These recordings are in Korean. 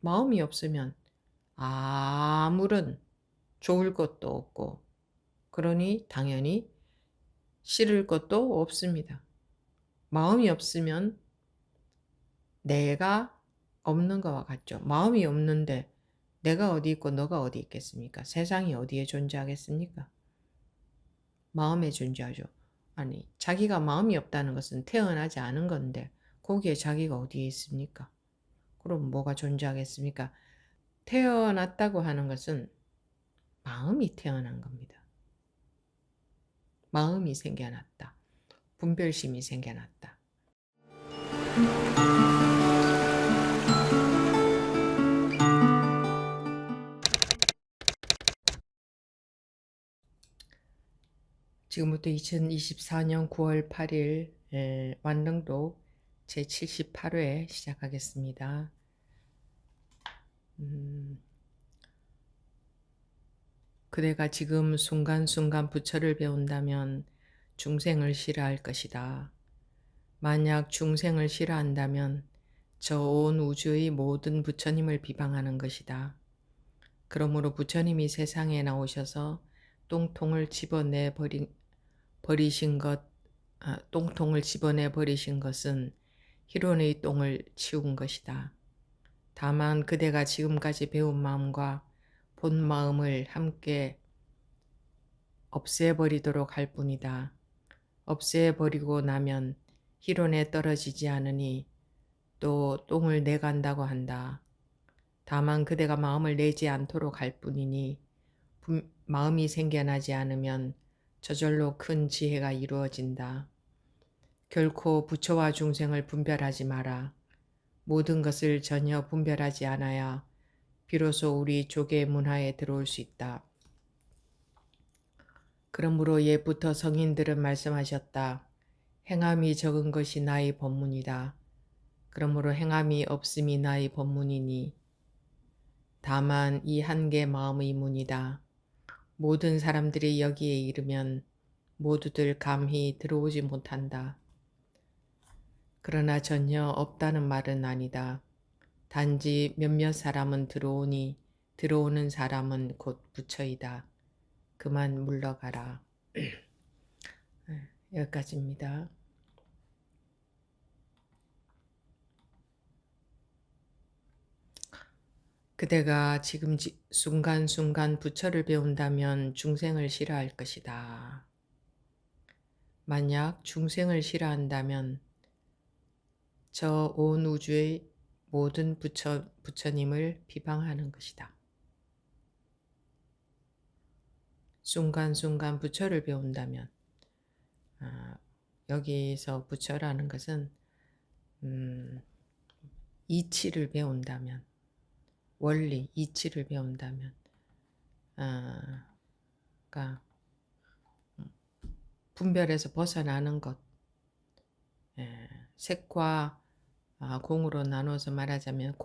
마음이 없으면 아무런 좋을 것도 없고, 그러니 당연히 싫을 것도 없습니다. 마음이 없으면 내가 없는 것과 같죠. 마음이 없는데 내가 어디 있고 너가 어디 있겠습니까? 세상이 어디에 존재하겠습니까? 마음에 존재하죠. 아니, 자기가 마음이 없다는 것은 태어나지 않은 건데 거기에 자기가 어디에 있습니까? 그럼 뭐가 존재하겠습니까? 태어났다고 하는 것은 마음이 태어난 겁니다. 마음이 생겨났다. 분별심이 생겨났다. 지금부터 2024년 9월 8일 완능도 제78회 시작하겠습니다. 그대가 지금 순간순간 부처를 배운다면 중생을 싫어할 것이다. 만약 중생을 싫어한다면 저 온 우주의 모든 부처님을 비방하는 것이다. 그러므로 부처님이 세상에 나오셔서 똥통을 집어내 버리신 것, 똥통을 집어내 버리신 것은 희론의 똥을 치운 것이다. 다만 그대가 지금까지 배운 마음과 본 마음을 함께 없애버리도록 할 뿐이다. 없애버리고 나면 희론에 떨어지지 않으니 또 똥을 내간다고 한다. 다만 그대가 마음을 내지 않도록 할 뿐이니 마음이 생겨나지 않으면 저절로 큰 지혜가 이루어진다. 결코 부처와 중생을 분별하지 마라. 모든 것을 전혀 분별하지 않아야 비로소 우리 조계 문화에 들어올 수 있다. 그러므로 옛부터 성인들은 말씀하셨다. 행함이 적은 것이 나의 법문이다. 그러므로 행함이 없음이 나의 법문이니 다만 이 한계 마음의 문이다. 모든 사람들이 여기에 이르면 모두들 감히 들어오지 못한다. 그러나 전혀 없다는 말은 아니다. 단지 몇몇 사람은 들어오니 들어오는 사람은 곧 부처이다. 그만 물러가라. 여기까지입니다. 그대가 지금 순간순간 부처를 배운다면 중생을 싫어할 것이다. 만약 중생을 싫어한다면 저 온 우주의 모든 부처님을 비방하는 것이다. 순간순간 부처를 배운다면 여기서 부처라는 것은 이치를 배운다면 원리, 이치를 배운다면 그러니까 분별에서 벗어나는 것, 색과 공으로 나눠서 말하자면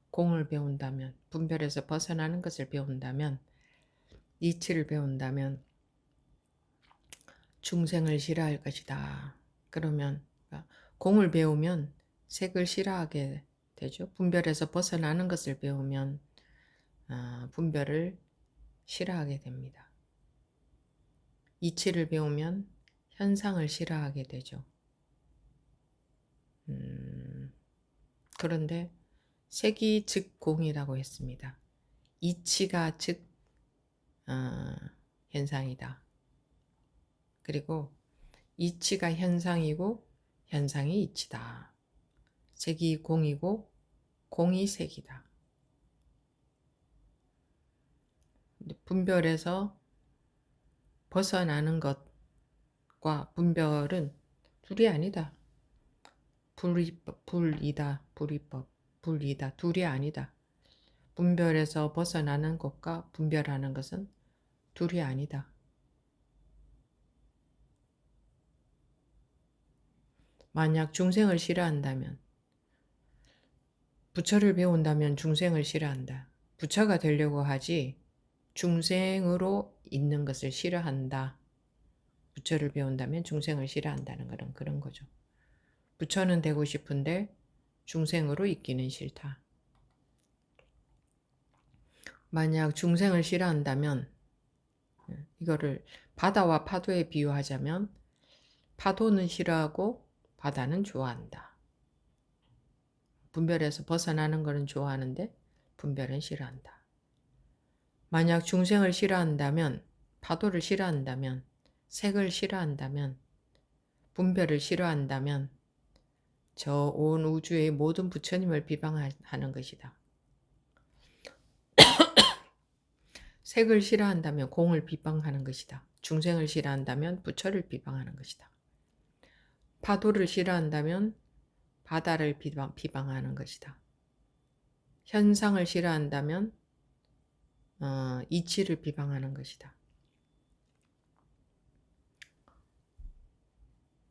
공을 배운다면, 분별에서 벗어나는 것을 배운다면, 이치를 배운다면 중생을 싫어할 것이다. 그러면 공을 배우면 색을 싫어하게 되죠. 분별에서 벗어나는 것을 배우면 분별을 싫어하게 됩니다. 이치를 배우면 현상을 싫어하게 되죠. 그런데 색이 즉 공이라고 했습니다. 이치가 즉 현상이다. 그리고 이치가 현상이고 현상이 이치다. 색이 공이고 공이 색이다. 분별에서 벗어나는 것과 분별은 둘이 아니다. 불이다. 둘이 아니다. 분별에서 벗어나는 것과 분별하는 것은 둘이 아니다. 만약 중생을 싫어한다면, 부처를 배운다면 중생을 싫어한다. 부처가 되려고 하지 중생으로 있는 것을 싫어한다. 부처를 배운다면 중생을 싫어한다는 것은 그런 거죠. 부처는 되고 싶은데 중생으로 있기는 싫다. 만약 중생을 싫어한다면, 이거를 바다와 파도에 비유하자면 파도는 싫어하고 바다는 좋아한다. 분별에서 벗어나는 것은 좋아하는데 분별은 싫어한다. 만약 중생을 싫어한다면, 파도를 싫어한다면, 색을 싫어한다면, 분별을 싫어한다면 저 온 우주의 모든 부처님을 비방하는 것이다. 색을 싫어한다면 공을 비방하는 것이다. 중생을 싫어한다면 부처를 비방하는 것이다. 파도를 싫어한다면 바다를 비방하는 것이다. 현상을 싫어한다면 이치를 비방하는 것이다.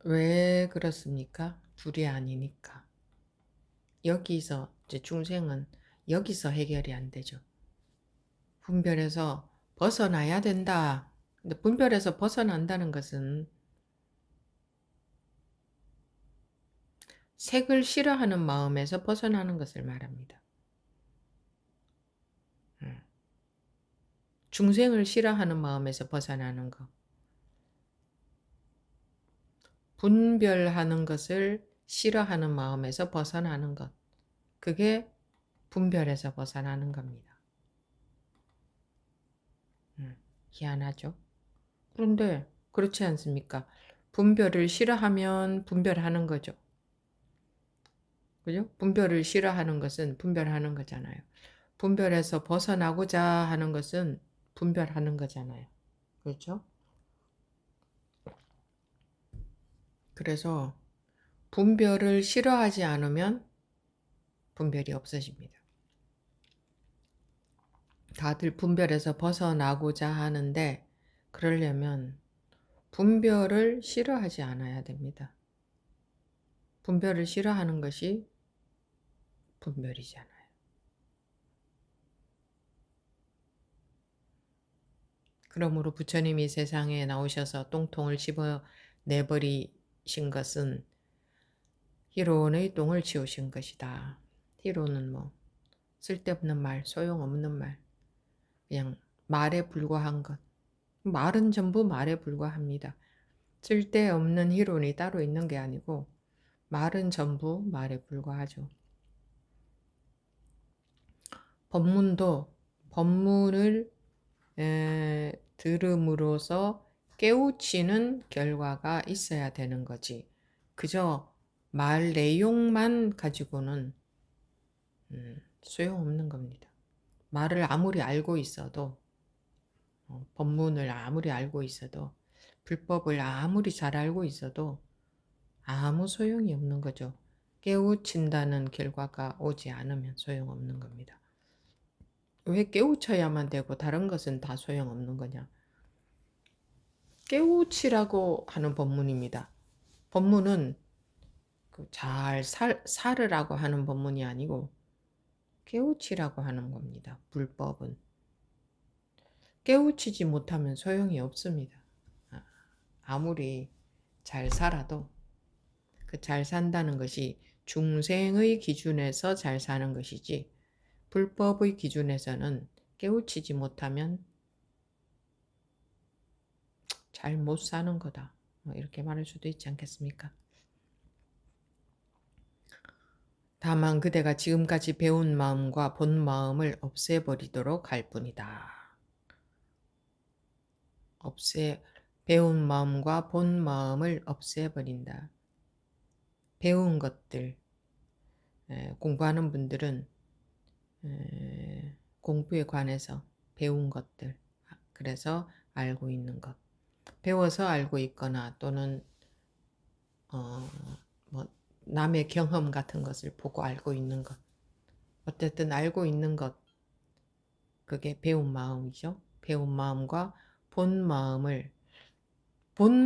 왜 그렇습니까? 둘이 아니니까. 여기서 이제 중생은 여기서 해결이 안 되죠. 분별에서 벗어나야 된다. 근데 분별에서 벗어난다는 것은 색을 싫어하는 마음에서 벗어나는 것을 말합니다. 중생을 싫어하는 마음에서 벗어나는 것. 분별하는 것을 싫어하는 마음에서 벗어나는 것. 그게 분별에서 벗어나는 겁니다. 희한하죠? 그런데 그렇지 않습니까? 분별을 싫어하면 분별하는 거죠. 그죠? 분별을 싫어하는 것은 분별하는 거잖아요. 분별에서 벗어나고자 하는 것은 분별하는 거잖아요. 그렇죠? 그래서 분별을 싫어하지 않으면 분별이 없어집니다. 다들 분별에서 벗어나고자 하는데 그러려면 분별을 싫어하지 않아야 됩니다. 분별을 싫어하는 것이 분별이잖아요. 그러므로 부처님이 세상에 나오셔서 똥통을 집어 내버리신 것은 희론의 똥을 치우신 것이다. 희론은 뭐 쓸데없는 말, 소용없는 말, 그냥 말에 불과한 것. 말은 전부 말에 불과합니다. 쓸데없는 희론이 따로 있는 게 아니고 말은 전부 말에 불과하죠. 법문도 법문을 들음으로써 깨우치는 결과가 있어야 되는 거지. 그저 말 내용만 가지고는 소용없는 겁니다. 말을 아무리 알고 있어도 법문을 아무리 알고 있어도 불법을 아무리 잘 알고 있어도 아무 소용이 없는 거죠. 깨우친다는 결과가 오지 않으면 소용없는 겁니다. 왜 깨우쳐야만 되고 다른 것은 다 소용없는 거냐? 깨우치라고 하는 법문입니다. 법문은 잘 살으라고 하는 법문이 아니고 깨우치라고 하는 겁니다. 불법은. 깨우치지 못하면 소용이 없습니다. 아무리 잘 살아도 그 잘 산다는 것이 중생의 기준에서 잘 사는 것이지 불법의 기준에서는 깨우치지 못하면 잘 못 사는 거다. 이렇게 말할 수도 있지 않겠습니까? 다만 그대가 지금까지 배운 마음과 본 마음을 없애버리도록 할 뿐이다. 배운 마음과 본 마음을 없애버린다. 배운 것들, 공부하는 분들은 공부에 관해서 배운 것들, 그래서 알고 있는 것, 배워서 알고 있거나 또는 뭐 남의 경험 같은 것을 보고 알고 있는 것, 어쨌든 알고 있는 것, 그게 배운 마음이죠. 배운 마음과 본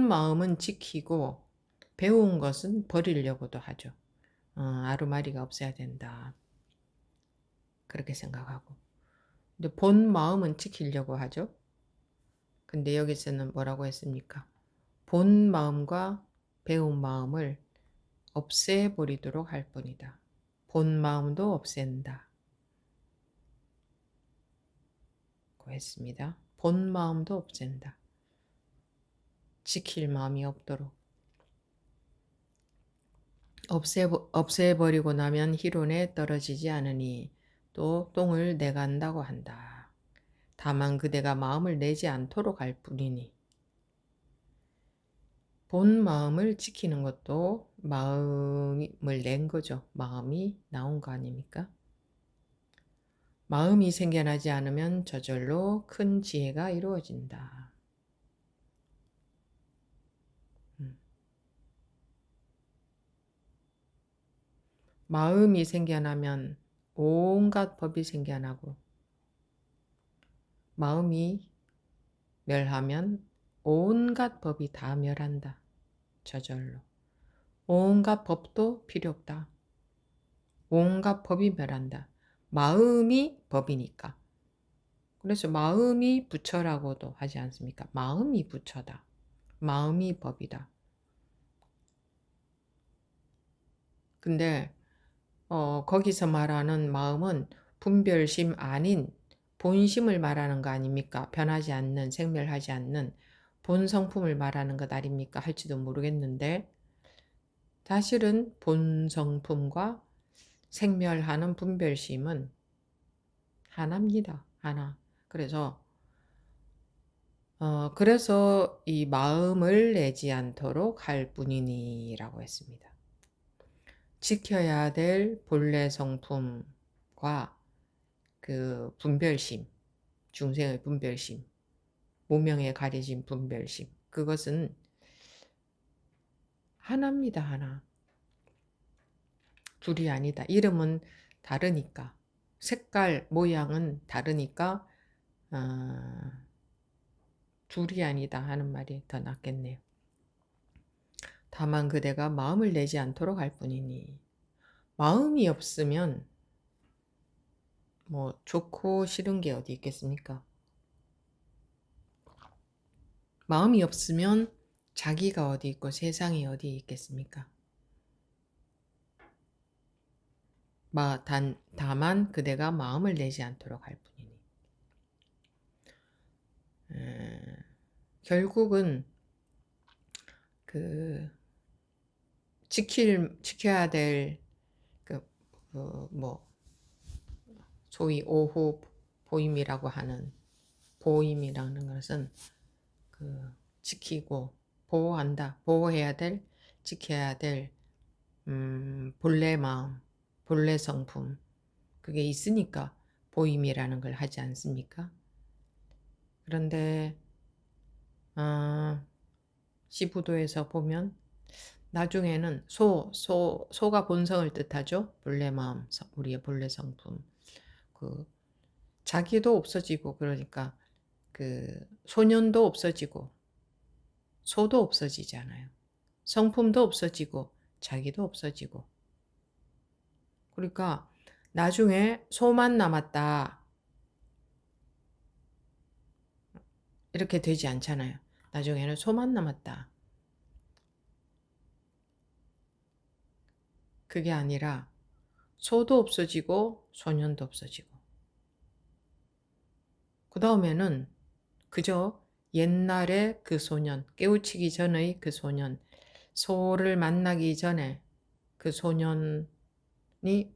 마음은 지키고 배운 것은 버리려고도 하죠. 아르마리가 없어야 된다. 그렇게 생각하고. 근데 본 마음은 지키려고 하죠. 근데 여기서는 뭐라고 했습니까? 본 마음과 배운 마음을 없애버리도록 할 뿐이다. 본 마음도 없앤다. 없앤다라고 했습니다. 본 마음도 없앤다. 지킬 마음이 없도록. 없애버리고 나면 희론에 떨어지지 않으니 또 똥을 내간다고 한다. 다만 그대가 마음을 내지 않도록 할 뿐이니. 본 마음을 지키는 것도 마음을 낸 거죠. 마음이 나온 거 아닙니까? 마음이 생겨나지 않으면 저절로 큰 지혜가 이루어진다. 마음이 생겨나면 온갖 법이 생겨나고, 마음이 멸하면 온갖 법이 다 멸한다. 저절로. 온갖 법도 필요 없다. 온갖 법이 멸한다. 마음이 법이니까. 그래서 마음이 부처라고도 하지 않습니까? 마음이 부처다. 마음이 법이다. 근데 거기서 말하는 마음은 분별심 아닌 본심을 말하는 거 아닙니까? 변하지 않는, 생멸하지 않는 본성품을 말하는 것 아닙니까? 할지도 모르겠는데 사실은 본성품과 생멸하는 분별심은 하나입니다. 하나. 그래서 이 마음을 내지 않도록 할 뿐이니라고 했습니다. 지켜야 될 본래 성품과 그 분별심, 중생의 분별심, 무명에 가려진 분별심, 그것은 하나입니다. 하나. 둘이 아니다. 이름은 다르니까, 색깔, 모양은 다르니까 둘이 아니다 하는 말이 더 낫겠네요. 다만 그대가 마음을 내지 않도록 할 뿐이니. 마음이 없으면 뭐 좋고 싫은 게 어디 있겠습니까? 마음이 없으면 자기가 어디 있고 세상이 어디 있겠습니까? 다만 그대가 마음을 내지 않도록 할 뿐이니. 결국은 그 지켜야 될 소위 오후 보임이라고 하는 보임이라는 것은 지키고 보호한다, 보호해야 될, 지켜야 될 본래 마음, 본래 성품, 그게 있으니까 보임이라는 걸 하지 않습니까? 그런데 시부도에서 보면 나중에는 소가 본성을 뜻하죠. 본래 마음, 우리의 본래 성품. 자기도 없어지고, 그러니까 소년도 없어지고 소도 없어지잖아요. 성품도 없어지고 자기도 없어지고. 그러니까 나중에 소만 남았다 이렇게 되지 않잖아요. 나중에는 소만 남았다. 그게 아니라 소도 없어지고 소년도 없어지고, 그 다음에는 그저 옛날의 그 소년, 깨우치기 전의 그 소년, 소를 만나기 전에 그 소년이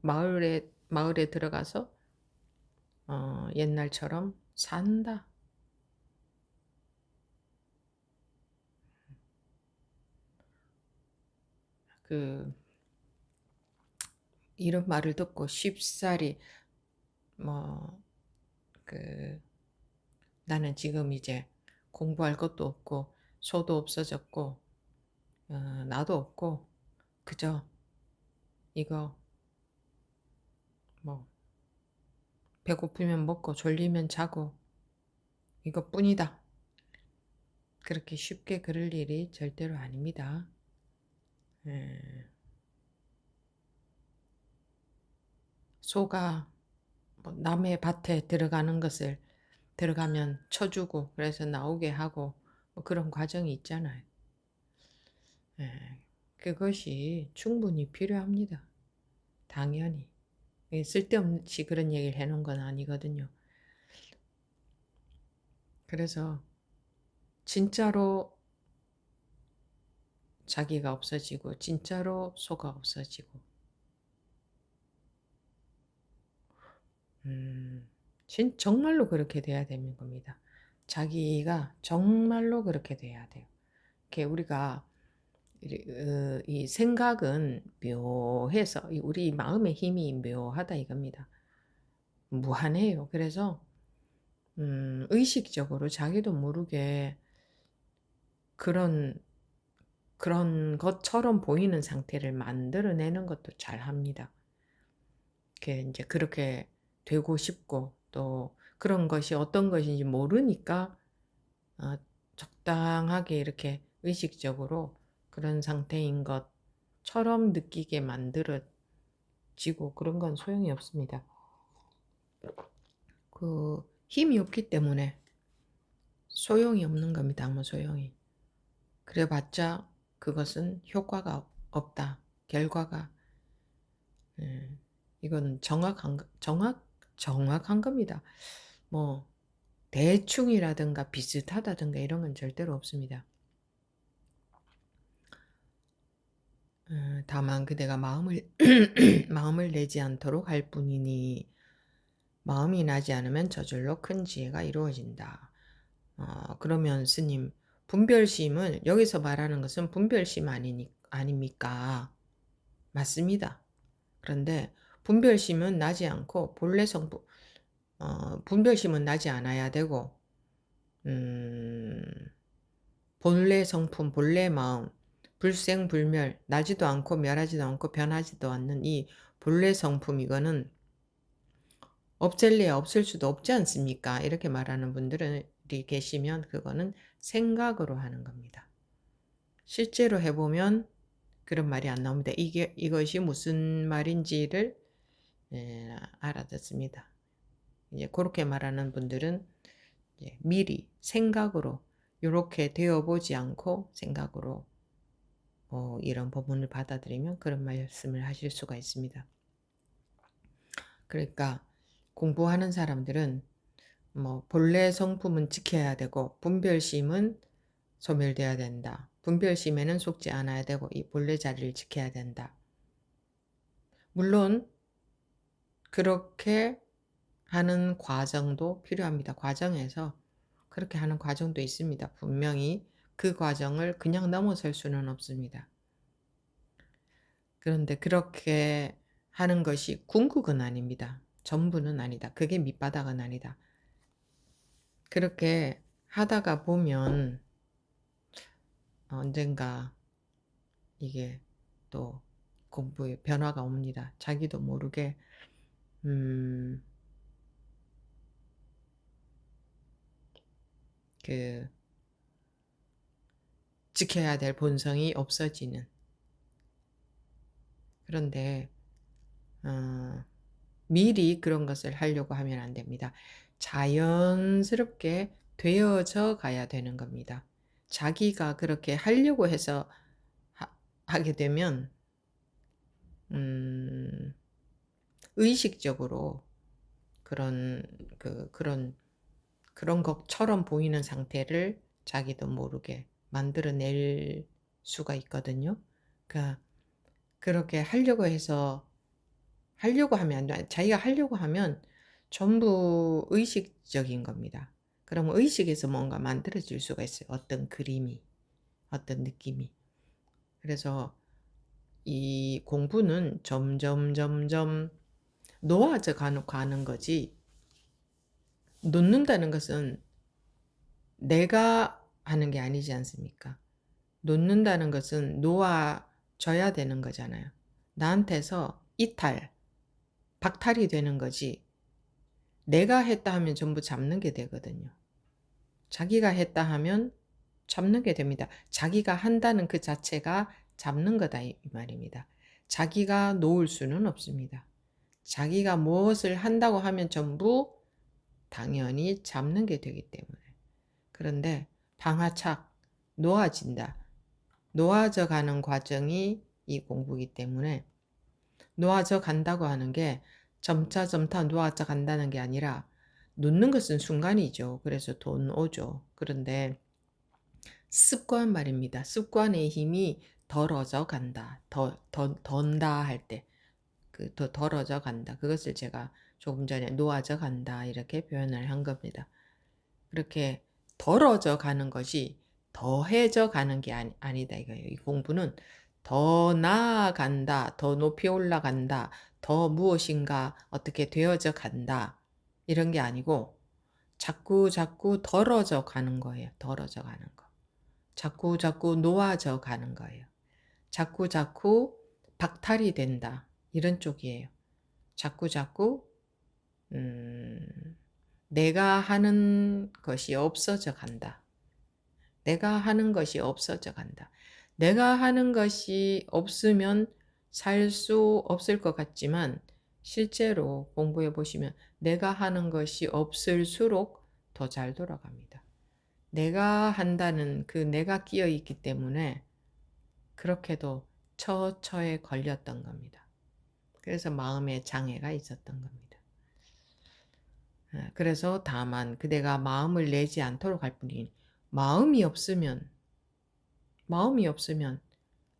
마을에 들어가서 옛날처럼 산다. 이런 말을 듣고 쉽사리 나는 지금 이제 공부할 것도 없고 소도 없어졌고 나도 없고 그저 이거 배고프면 먹고 졸리면 자고 이것뿐이다. 그렇게 쉽게 그럴 일이 절대로 아닙니다. 소가 남의 밭에 들어가면 쳐주고 그래서 나오게 하고 그런 과정이 있잖아요. 그것이 충분히 필요합니다. 당연히. 쓸데없이 그런 얘기를 해놓은 건 아니거든요. 그래서 진짜로 자기가 없어지고 진짜로 소가 없어지고 정말로 그렇게 돼야 되는 겁니다. 자기가 정말로 그렇게 돼야 돼요. 이렇게 우리가 이 생각은 묘해서 우리 마음의 힘이 묘하다 이겁니다. 무한해요. 그래서 의식적으로 자기도 모르게 그런 것처럼 보이는 상태를 만들어내는 것도 잘합니다. 이제 그렇게 되고 싶고 또 그런 것이 어떤 것인지 모르니까 적당하게 이렇게 의식적으로 그런 상태인 것처럼 느끼게 만들어지고 그런 건 소용이 없습니다. 힘이 없기 때문에 소용이 없는 겁니다. 아무 소용이. 그래봤자 그것은 효과가 없다. 결과가 이건 정확한 겁니다. 뭐 대충이라든가 비슷하다든가 이런 건 절대로 없습니다. 다만 그대가 마음을 마음을 내지 않도록 할 뿐이니 마음이 나지 않으면 저절로 큰 지혜가 이루어진다. 그러면 스님, 분별심을 여기서 말하는 것은 분별심 아닙니까? 맞습니다. 그런데 분별심은 나지 않고 본래 성품, 분별심은 나지 않아야 되고 본래 성품, 본래 마음, 불생불멸, 나지도 않고 멸하지도 않고 변하지도 않는 이 본래 성품 이거는 없앨래야 없을 수도 없지 않습니까? 이렇게 말하는 분들이 계시면 그거는 생각으로 하는 겁니다. 실제로 해보면 그런 말이 안 나옵니다. 이것이 무슨 말인지를 알아듣습니다. 이제 그렇게 말하는 분들은 미리 생각으로 이렇게 되어보지 않고 생각으로 이런 법문을 받아들이면 그런 말씀을 하실 수가 있습니다. 그러니까 공부하는 사람들은 뭐 본래 성품은 지켜야 되고 분별심은 소멸돼야 된다. 분별심에는 속지 않아야 되고 이 본래 자리를 지켜야 된다. 물론 그렇게 하는 과정도 필요합니다. 과정에서 그렇게 하는 과정도 있습니다. 분명히 그 과정을 그냥 넘어설 수는 없습니다. 그런데 그렇게 하는 것이 궁극은 아닙니다. 전부는 아니다. 그게 밑바닥은 아니다. 그렇게 하다가 보면 언젠가 이게 또 공부에 변화가 옵니다. 자기도 모르게 그 지켜야 될 본성이 없어지는. 그런데 미리 그런 것을 하려고 하면 안 됩니다. 자연스럽게 되어져 가야 되는 겁니다. 자기가 그렇게 하려고 해서 하게 되면 의식적으로 그런 것처럼 보이는 상태를 자기도 모르게 만들어낼 수가 있거든요. 그러니까 그렇게 하려고 하면 안 돼. 자기가 하려고 하면 전부 의식적인 겁니다. 그러면 의식에서 뭔가 만들어질 수가 있어요. 어떤 그림이, 어떤 느낌이. 그래서 이 공부는 점점 놓아져 가는 거지. 놓는다는 것은 내가 하는 게 아니지 않습니까? 놓는다는 것은 놓아져야 되는 거잖아요. 나한테서 박탈이 되는 거지. 내가 했다 하면 전부 잡는 게 되거든요. 자기가 했다 하면 잡는 게 됩니다. 자기가 한다는 그 자체가 잡는 거다 이 말입니다. 자기가 놓을 수는 없습니다. 자기가 무엇을 한다고 하면 전부 당연히 잡는 게 되기 때문에. 그런데 방아착, 놓아진다. 놓아져 가는 과정이 이 공부이기 때문에 놓아져 간다고 하는 게 점차 놓아져 간다는 게 아니라 놓는 것은 순간이죠. 그래서 돈 오죠. 그런데 습관 말입니다. 습관의 힘이 덜어져 간다. 던다 할 때, 더 덜어져 간다. 그것을 제가 조금 전에 놓아져 간다. 이렇게 표현을 한 겁니다. 그렇게 덜어져 가는 것이 더해져 가는 게 아니다 이거예요. 이 공부는 더 나아간다, 더 높이 올라간다, 더 무엇인가 어떻게 되어져 간다. 이런 게 아니고 자꾸 자꾸 덜어져 가는 거예요. 덜어져 가는 거. 자꾸 자꾸 놓아져 가는 거예요. 자꾸 자꾸 박탈이 된다. 이런 쪽이에요. 자꾸 자꾸 내가 하는 것이 없어져 간다. 내가 하는 것이 없어져 간다. 내가 하는 것이 없으면 살 수 없을 것 같지만 실제로 공부해 보시면 내가 하는 것이 없을수록 더 잘 돌아갑니다. 내가 한다는 그 내가 끼어 있기 때문에 그렇게도 처처에 걸렸던 겁니다. 그래서 마음에 장애가 있었던 겁니다. 그래서 다만 그대가 마음을 내지 않도록 할 뿐이니 마음이 없으면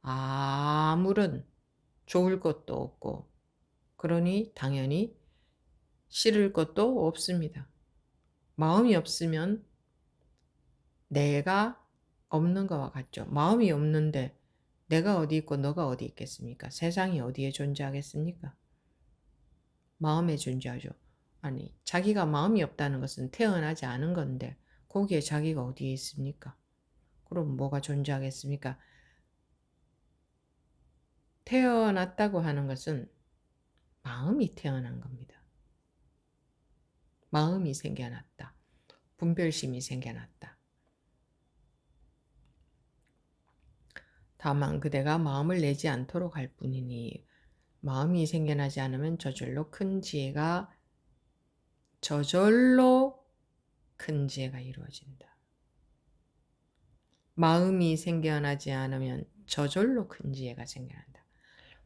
아무런 좋을 것도 없고 그러니 당연히 싫을 것도 없습니다. 마음이 없으면 내가 없는 것과 같죠. 마음이 없는데 내가 어디 있고 너가 어디 있겠습니까? 세상이 어디에 존재하겠습니까? 마음에 존재하죠. 아니, 자기가 마음이 없다는 것은 태어나지 않은 건데 거기에 자기가 어디에 있습니까? 그럼 뭐가 존재하겠습니까? 태어났다고 하는 것은 마음이 태어난 겁니다. 마음이 생겨났다. 분별심이 생겨났다. 다만 그대가 마음을 내지 않도록 할 뿐이니 마음이 생겨나지 않으면 저절로 큰 지혜가 이루어진다. 마음이 생겨나지 않으면 저절로 큰 지혜가 생겨난다.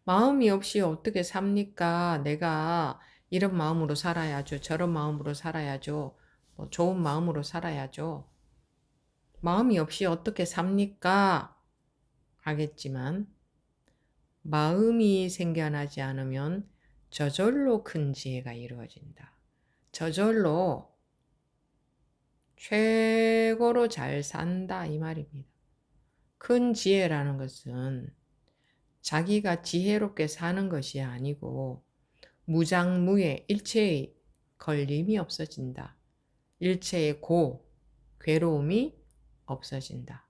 마음이 없이 어떻게 삽니까? 내가 이런 마음으로 살아야죠. 저런 마음으로 살아야죠. 좋은 마음으로 살아야죠. 마음이 없이 어떻게 삽니까? 하겠지만 마음이 생겨나지 않으면 저절로 큰 지혜가 이루어진다. 저절로 최고로 잘 산다 이 말입니다. 큰 지혜라는 것은 자기가 지혜롭게 사는 것이 아니고 무장무예 일체의 걸림이 없어진다. 일체의 괴로움이 없어진다.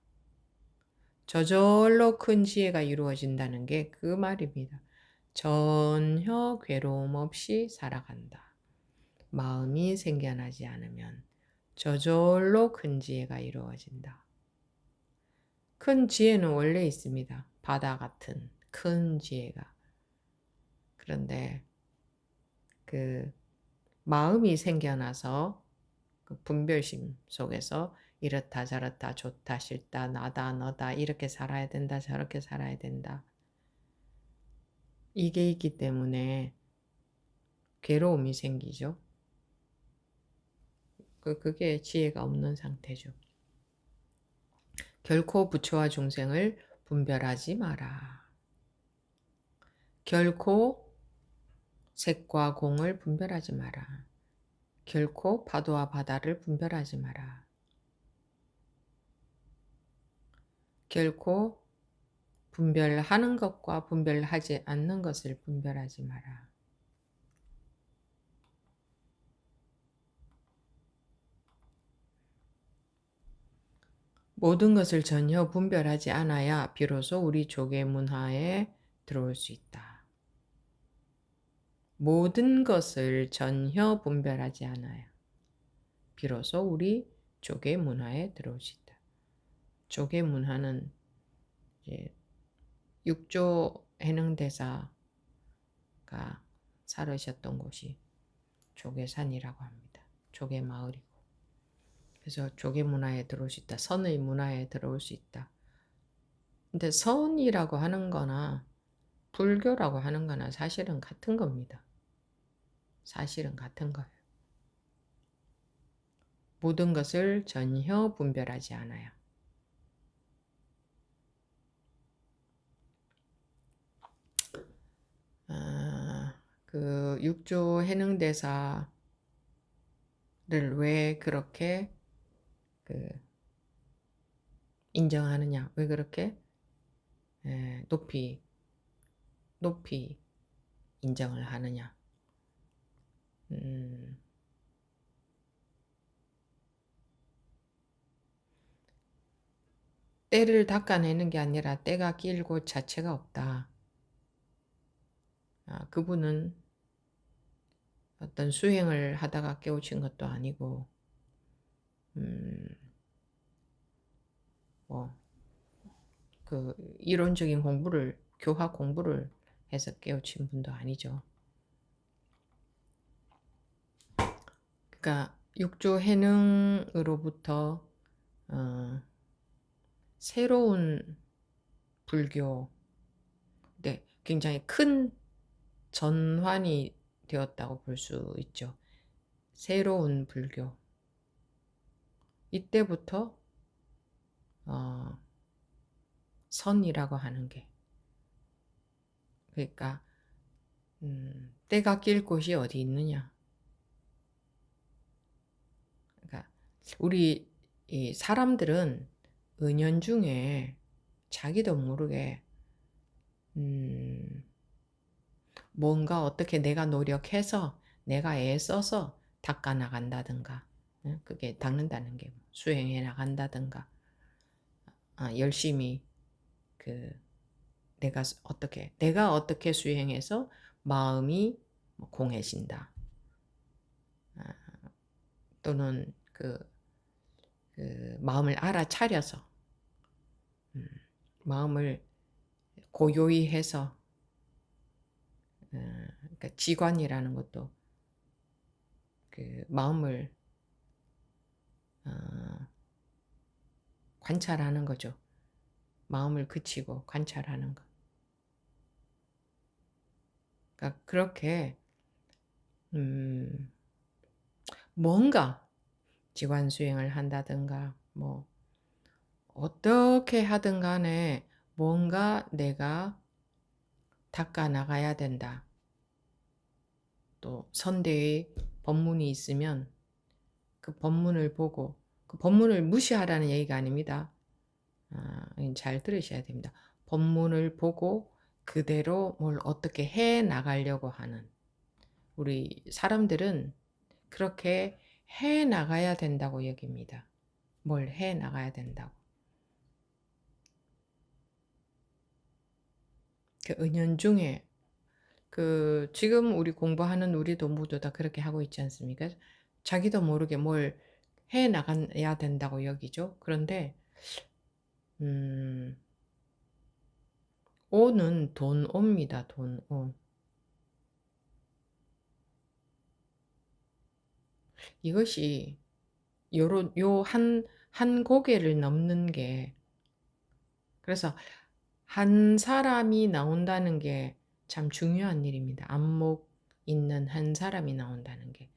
저절로 큰 지혜가 이루어진다는 게 그 말입니다. 전혀 괴로움 없이 살아간다. 마음이 생겨나지 않으면 저절로 큰 지혜가 이루어진다. 큰 지혜는 원래 있습니다. 바다 같은 큰 지혜가. 그런데 그 마음이 생겨나서 그 분별심 속에서 이렇다 저렇다 좋다 싫다 나다 너다 이렇게 살아야 된다 저렇게 살아야 된다. 이게 있기 때문에 괴로움이 생기죠. 그게 지혜가 없는 상태죠. 결코 부처와 중생을 분별하지 마라. 결코 색과 공을 분별하지 마라. 결코 파도와 바다를 분별하지 마라. 결코 분별하는 것과 분별하지 않는 것을 분별하지 마라. 모든 것을 전혀 분별하지 않아야 비로소 우리 조계 문화에 들어올 수 있다. 모든 것을 전혀 분별하지 않아야 비로소 우리 조계 문화에 들어올 수 있다. 조계 문화는 이제 육조 해능대사가 살으셨던 곳이 조계산이라고 합니다. 조계 마을이고. 그래서 조계 문화에 들어올 수 있다. 선의 문화에 들어올 수 있다. 근데 선이라고 하는 거나 불교라고 하는 거나 사실은 같은 겁니다. 사실은 같은 거예요. 모든 것을 전혀 분별하지 않아요. 그 육조 해능대사를 왜 그렇게 그 인정하느냐? 왜 그렇게 높이 인정을 하느냐? 때를 닦아내는 게 아니라 때가 낄 곳 자체가 없다. 그분은 어떤 수행을 하다가 깨우친 것도 아니고, 그 이론적인 공부를, 교화 공부를 해서 깨우친 분도 아니죠. 그러니까 육조 해능으로부터 새로운 불교, 네, 굉장히 큰 전환이 되었다고 볼 수 있죠. 새로운 불교. 이때부터 선이라고 하는 게, 그러니까 때가 낄 곳이 어디 있느냐. 그러니까 우리 이 사람들은 은연중에 자기도 모르게 뭔가 어떻게 내가 노력해서 내가 애써서 닦아 나간다든가, 그게 닦는다는 게 수행해 나간다든가, 열심히 그 내가 어떻게 수행해서 마음이 공해진다. 또는 그 마음을 알아차려서 마음을 고요히 해서, 그러니까 지관이라는 것도 그 마음을 관찰하는 거죠. 마음을 그치고 관찰하는 것. 그러니까 그렇게 뭔가 지관 수행을 한다든가 뭐 어떻게 하든 간에 뭔가 내가 닦아 나가야 된다. 또 선대의 법문이 있으면 그 법문을 보고, 그 법문을 무시하라는 얘기가 아닙니다. 잘 들으셔야 됩니다. 법문을 보고 그대로 뭘 어떻게 해 나가려고 하는, 우리 사람들은 그렇게 해 나가야 된다고 여깁니다. 뭘 해 나가야 된다고. 그 은연중에 그 지금 우리 공부하는 우리도 모두 다 그렇게 하고 있지 않습니까? 자기도 모르게 뭘 해 나가야 된다고 여기죠. 그런데 오는 돈 옵니다. 돈 오. 이것이 한 고개를 넘는 게, 그래서 한 사람이 나온다는 게 참 중요한 일입니다. 안목 있는 한 사람이 나온다는 게.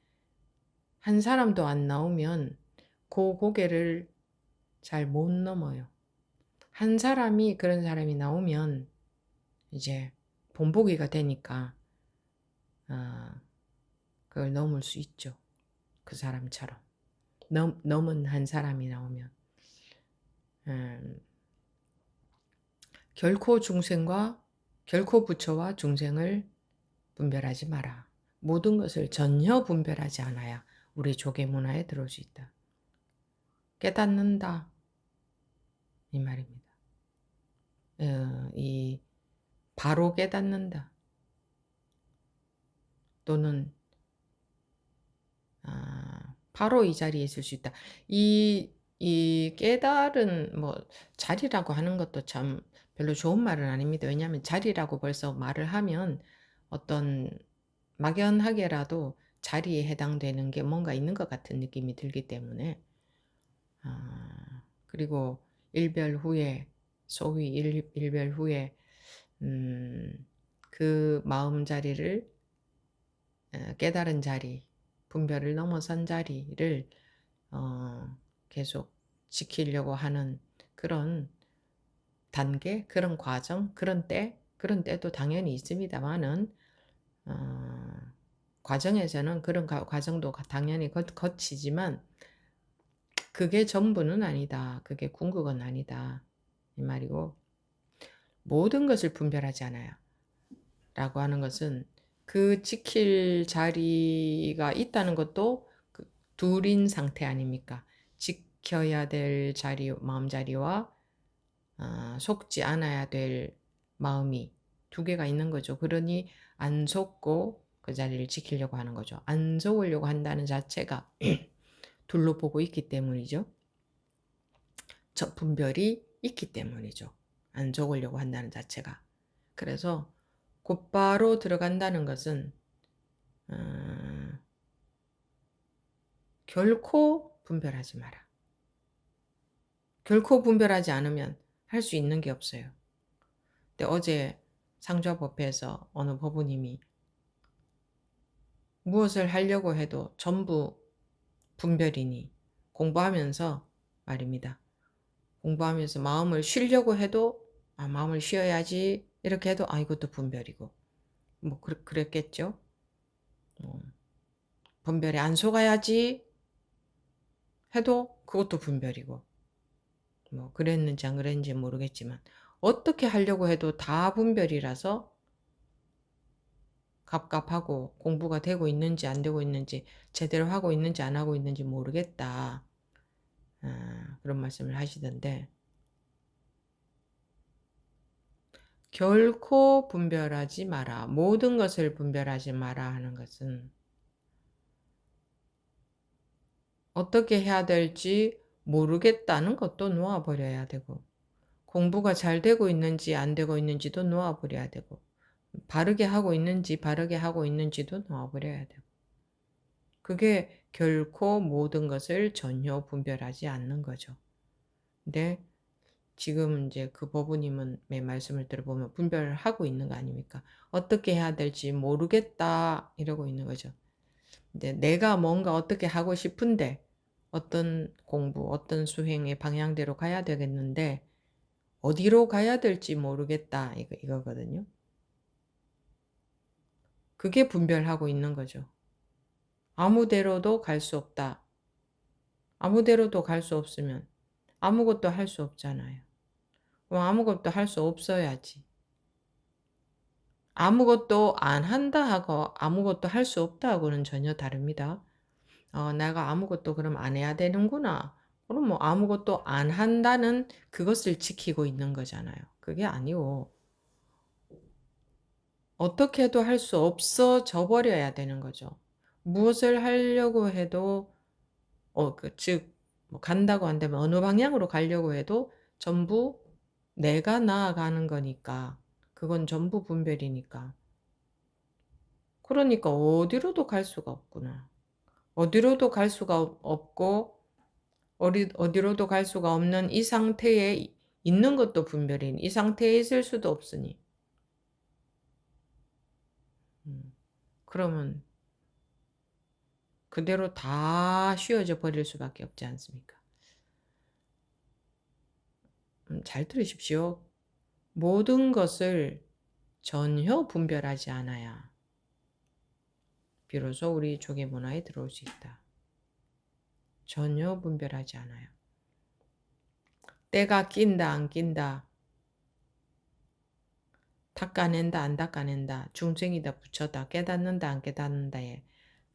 한 사람도 안 나오면 그 고개를 잘 못 넘어요. 한 사람이, 그런 사람이 나오면 이제 본보기가 되니까 그걸 넘을 수 있죠. 그 사람처럼. 넘은 한 사람이 나오면. 결코 부처와 중생을 분별하지 마라. 모든 것을 전혀 분별하지 않아야 우리 조계 문화에 들어올 수 있다. 깨닫는다. 이 말입니다. 이 바로 깨닫는다. 또는 바로 이 자리에 있을 수 있다. 이 깨달은 뭐 자리라고 하는 것도 참 별로 좋은 말은 아닙니다. 왜냐하면 자리라고 벌써 말을 하면 어떤 막연하게라도 자리에 해당되는 게 뭔가 있는 것 같은 느낌이 들기 때문에, 그리고 일별 후에, 소위 일별 후에 그 마음 자리를, 깨달은 자리, 분별을 넘어선 자리를 계속 지키려고 하는 그런 단계, 그런 과정, 그런 때도 당연히 있습니다만은 과정에서는 그런 과정도 당연히 거치지만 그게 전부는 아니다. 그게 궁극은 아니다. 이 말이고 모든 것을 분별하지 않아요. 라고 하는 것은 그 지킬 자리가 있다는 것도 그 둘인 상태 아닙니까? 지켜야 될 자리, 마음자리와 속지 않아야 될 마음이 두 개가 있는 거죠. 그러니 안 속고 그 자리를 지키려고 하는 거죠. 안 속으려고 한다는 자체가 둘로 보고 있기 때문이죠. 저 분별이 있기 때문이죠. 안 속으려고 한다는 자체가. 그래서 곧바로 들어간다는 것은 결코 분별하지 마라. 결코 분별하지 않으면 할 수 있는 게 없어요. 근데 어제 상조법회에서 어느 법우님이 무엇을 하려고 해도 전부 분별이니 공부하면서 말입니다. 공부하면서 마음을 쉬려고 해도 마음을 쉬어야지 이렇게 해도 이것도 분별이고 뭐 그랬겠죠. 분별에 안 속아야지 해도 그것도 분별이고 뭐 그랬는지 안 그랬는지 모르겠지만 어떻게 하려고 해도 다 분별이라서 갑갑하고 공부가 되고 있는지 안 되고 있는지 제대로 하고 있는지 안 하고 있는지 모르겠다. 그런 말씀을 하시던데 결코 분별하지 마라. 모든 것을 분별하지 마라 하는 것은 어떻게 해야 될지 모르겠다는 것도 놓아버려야 되고 공부가 잘 되고 있는지 안 되고 있는지도 놓아버려야 되고 바르게 하고 있는지 바르게 하고 있는지도 놓아버려야 되고 그게 결코 모든 것을 전혀 분별하지 않는 거죠. 근데 지금 이제 그 법우님의 말씀을 들어보면 분별하고 있는 거 아닙니까? 어떻게 해야 될지 모르겠다 이러고 있는 거죠. 근데 내가 뭔가 어떻게 하고 싶은데 어떤 공부, 어떤 수행의 방향대로 가야 되겠는데 어디로 가야 될지 모르겠다 이거거든요. 그게 분별하고 있는 거죠. 아무데로도 갈 수 없다. 아무데로도 갈 수 없으면 아무것도 할 수 없잖아요. 그럼 아무것도 할 수 없어야지. 아무것도 안 한다 하고 아무것도 할 수 없다 하고는 전혀 다릅니다. 내가 아무것도 그럼 안 해야 되는구나. 그럼 뭐 아무것도 안 한다는 그것을 지키고 있는 거잖아요. 그게 아니고 어떻게 해도 할 수 없어져 버려야 되는 거죠. 무엇을 하려고 해도 즉 뭐 간다고 한다면 어느 방향으로 가려고 해도 전부 내가 나아가는 거니까 그건 전부 분별이니까. 그러니까 어디로도 갈 수가 없구나. 어디로도 갈 수가 없고 어디로도 갈 수가 없는 이 상태에 있는 것도 분별이니 이 상태에 있을 수도 없으니 그러면 그대로 다 쉬어져 버릴 수밖에 없지 않습니까? 잘 들으십시오. 모든 것을 전혀 분별하지 않아야 비로소 우리 조개 문화에 들어올 수 있다. 전혀 분별하지 않아요. 때가 낀다 안 낀다 닦아낸다 안 닦아낸다 중생이다 부처다 깨닫는다 안 깨닫는다에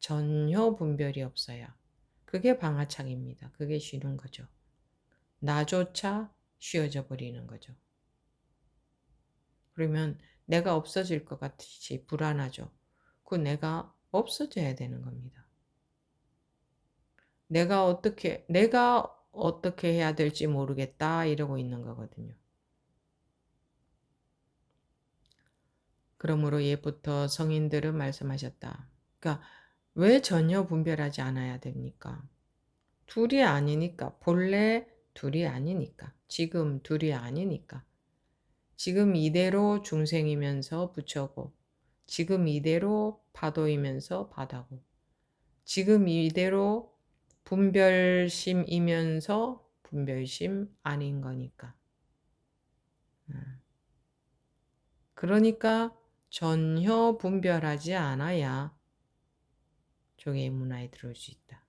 전혀 분별이 없어요. 그게 방아착입니다. 그게 쉬는 거죠. 나조차 쉬어져 버리는 거죠. 그러면 내가 없어질 것 같이 불안하죠. 그 내가 없어져야 되는 겁니다. 내가 어떻게 해야 될지 모르겠다 이러고 있는 거거든요. 그러므로 옛부터 성인들은 말씀하셨다. 그러니까 왜 전혀 분별하지 않아야 됩니까? 둘이 아니니까. 본래 둘이 아니니까. 지금 둘이 아니니까. 지금 이대로 중생이면서 부처고 지금 이대로 파도이면서 바다고 지금 이대로 분별심이면서 분별심 아닌 거니까. 그러니까 전혀 분별하지 않아야 조개의 문화에 들어올 수 있다.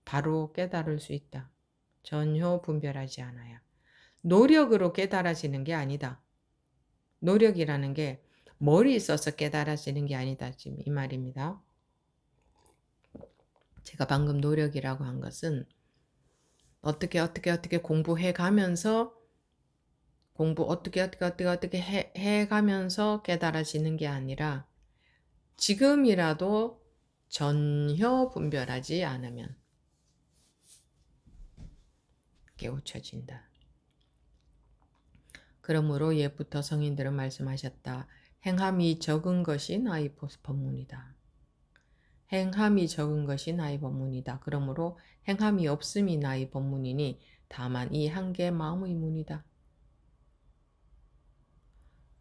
바로 깨달을 수 있다. 전혀 분별하지 않아야. 노력으로 깨달아지는 게 아니다. 노력이라는 게 머리 써서 깨달아지는 게 아니다. 지금 이 말입니다. 제가 방금 노력이라고 한 것은 어떻게 공부해 가면서 공부 어떻게 해 가면서 깨달아지는 게 아니라 지금이라도 전혀 분별하지 않으면 깨우쳐진다. 그러므로 옛부터 성인들은 말씀하셨다. 행함이 적은 것이 나의 법문이다. 행함이 적은 것이 나의 법문이다. 그러므로 행함이 없음이 나의 법문이니 다만 이 한 개의 마음의 문이다.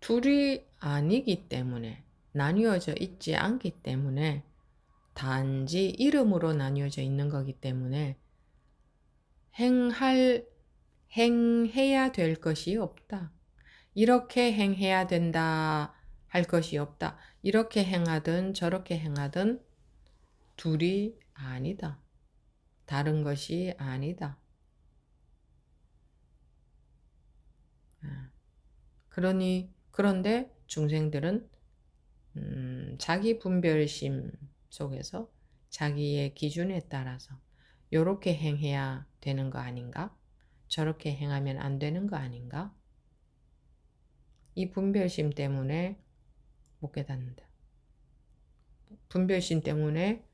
둘이 아니기 때문에 나뉘어져 있지 않기 때문에 단지 이름으로 나뉘어져 있는 거기 때문에 행해야 될 것이 없다. 이렇게 행해야 된다 할 것이 없다. 이렇게 행하든 저렇게 행하든 둘이 아니다. 다른 것이 아니다. 그런데 중생들은 자기 분별심 속에서 자기의 기준에 따라서 이렇게 행해야 되는 거 아닌가? 저렇게 행하면 안 되는 거 아닌가? 이 분별심 때문에 못 깨닫는다. 분별심 때문에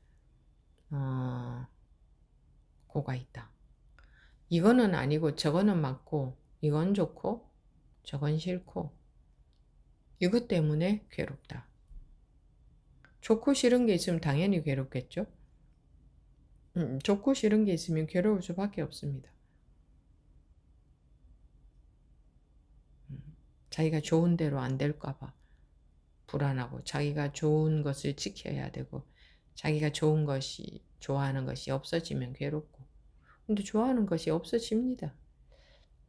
고가 있다. 이거는 아니고 저거는 맞고 이건 좋고 저건 싫고 이것 때문에 괴롭다. 좋고 싫은 게 있으면 당연히 괴롭겠죠? 좋고 싫은 게 있으면 괴로울 수밖에 없습니다. 자기가 좋은 대로 안 될까 봐 불안하고 자기가 좋은 것을 지켜야 되고 자기가 좋아하는 것이 없어지면 괴롭고 근데 좋아하는 것이 없어집니다.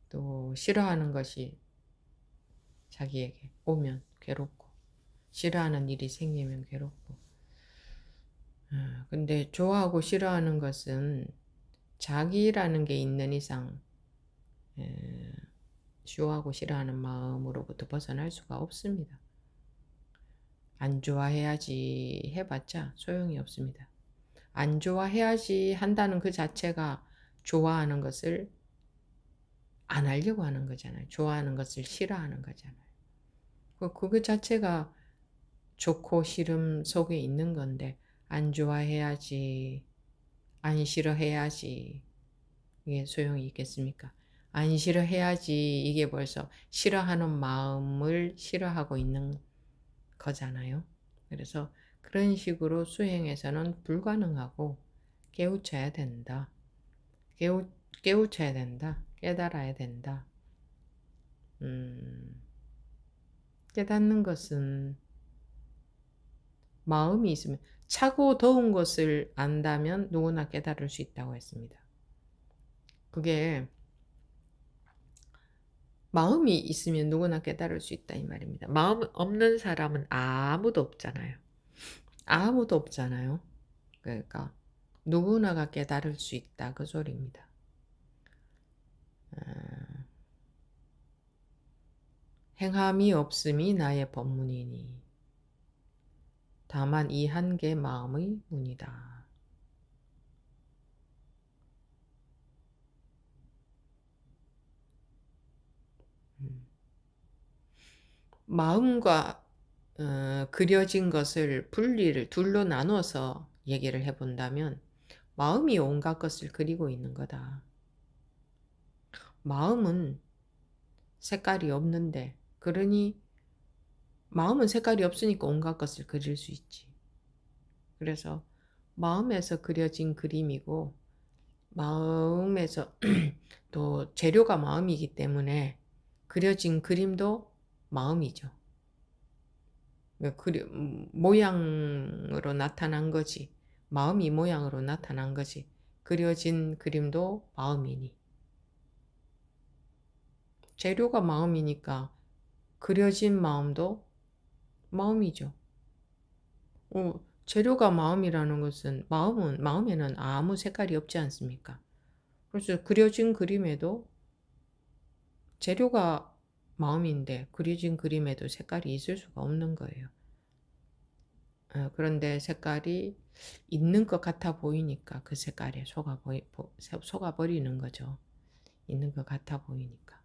또 싫어하는 것이 자기에게 오면 괴롭고 싫어하는 일이 생기면 괴롭고 근데 좋아하고 싫어하는 것은 자기라는 게 있는 이상 좋아하고 싫어하는 마음으로부터 벗어날 수가 없습니다. 안 좋아해야지 해봤자 소용이 없습니다. 안 좋아해야지 한다는 그 자체가 좋아하는 것을 안 하려고 하는 거잖아요. 좋아하는 것을 싫어하는 거잖아요. 그 자체가 좋고 싫음 속에 있는 건데 안 좋아해야지, 안 싫어해야지 이게 소용이 있겠습니까? 안 싫어해야지 이게 벌써 싫어하는 마음을 싫어하고 있는 거잖아요. 그래서 그런 식으로 수행에서는 불가능하고 깨우쳐야 된다. 깨우쳐야 된다. 깨달아야 된다. 깨닫는 것은 마음이 있으면 차고 더운 것을 안다면 누구나 깨달을 수 있다고 했습니다. 그게 마음이 있으면 누구나 깨달을 수 있다 이 말입니다. 마음 없는 사람은 아무도 없잖아요. 아무도 없잖아요. 그러니까 누구나가 깨달을 수 있다 그 소리입니다. 행함이 없음이 나의 법문이니 다만 이 한 개 마음의 문이다. 마음과 그려진 것을 분리를 둘로 나눠서 얘기를 해본다면 마음이 온갖 것을 그리고 있는 거다. 마음은 색깔이 없는데 그러니 마음은 색깔이 없으니까 온갖 것을 그릴 수 있지. 그래서 마음에서 그려진 그림이고 마음에서 또 재료가 마음이기 때문에 그려진 그림도 마음이죠. 모양으로 나타난 거지. 마음이 모양으로 나타난 거지. 그려진 그림도 마음이니. 재료가 마음이니까 그려진 마음도 마음이죠. 재료가 마음이라는 것은 마음에는 아무 색깔이 없지 않습니까? 그래서 그려진 그림에도 재료가 마음인데 그려진 그림에도 색깔이 있을 수가 없는 거예요. 그런데 색깔이 있는 것 같아 보이니까 그 색깔에 속아버리는 거죠. 있는 것 같아 보이니까.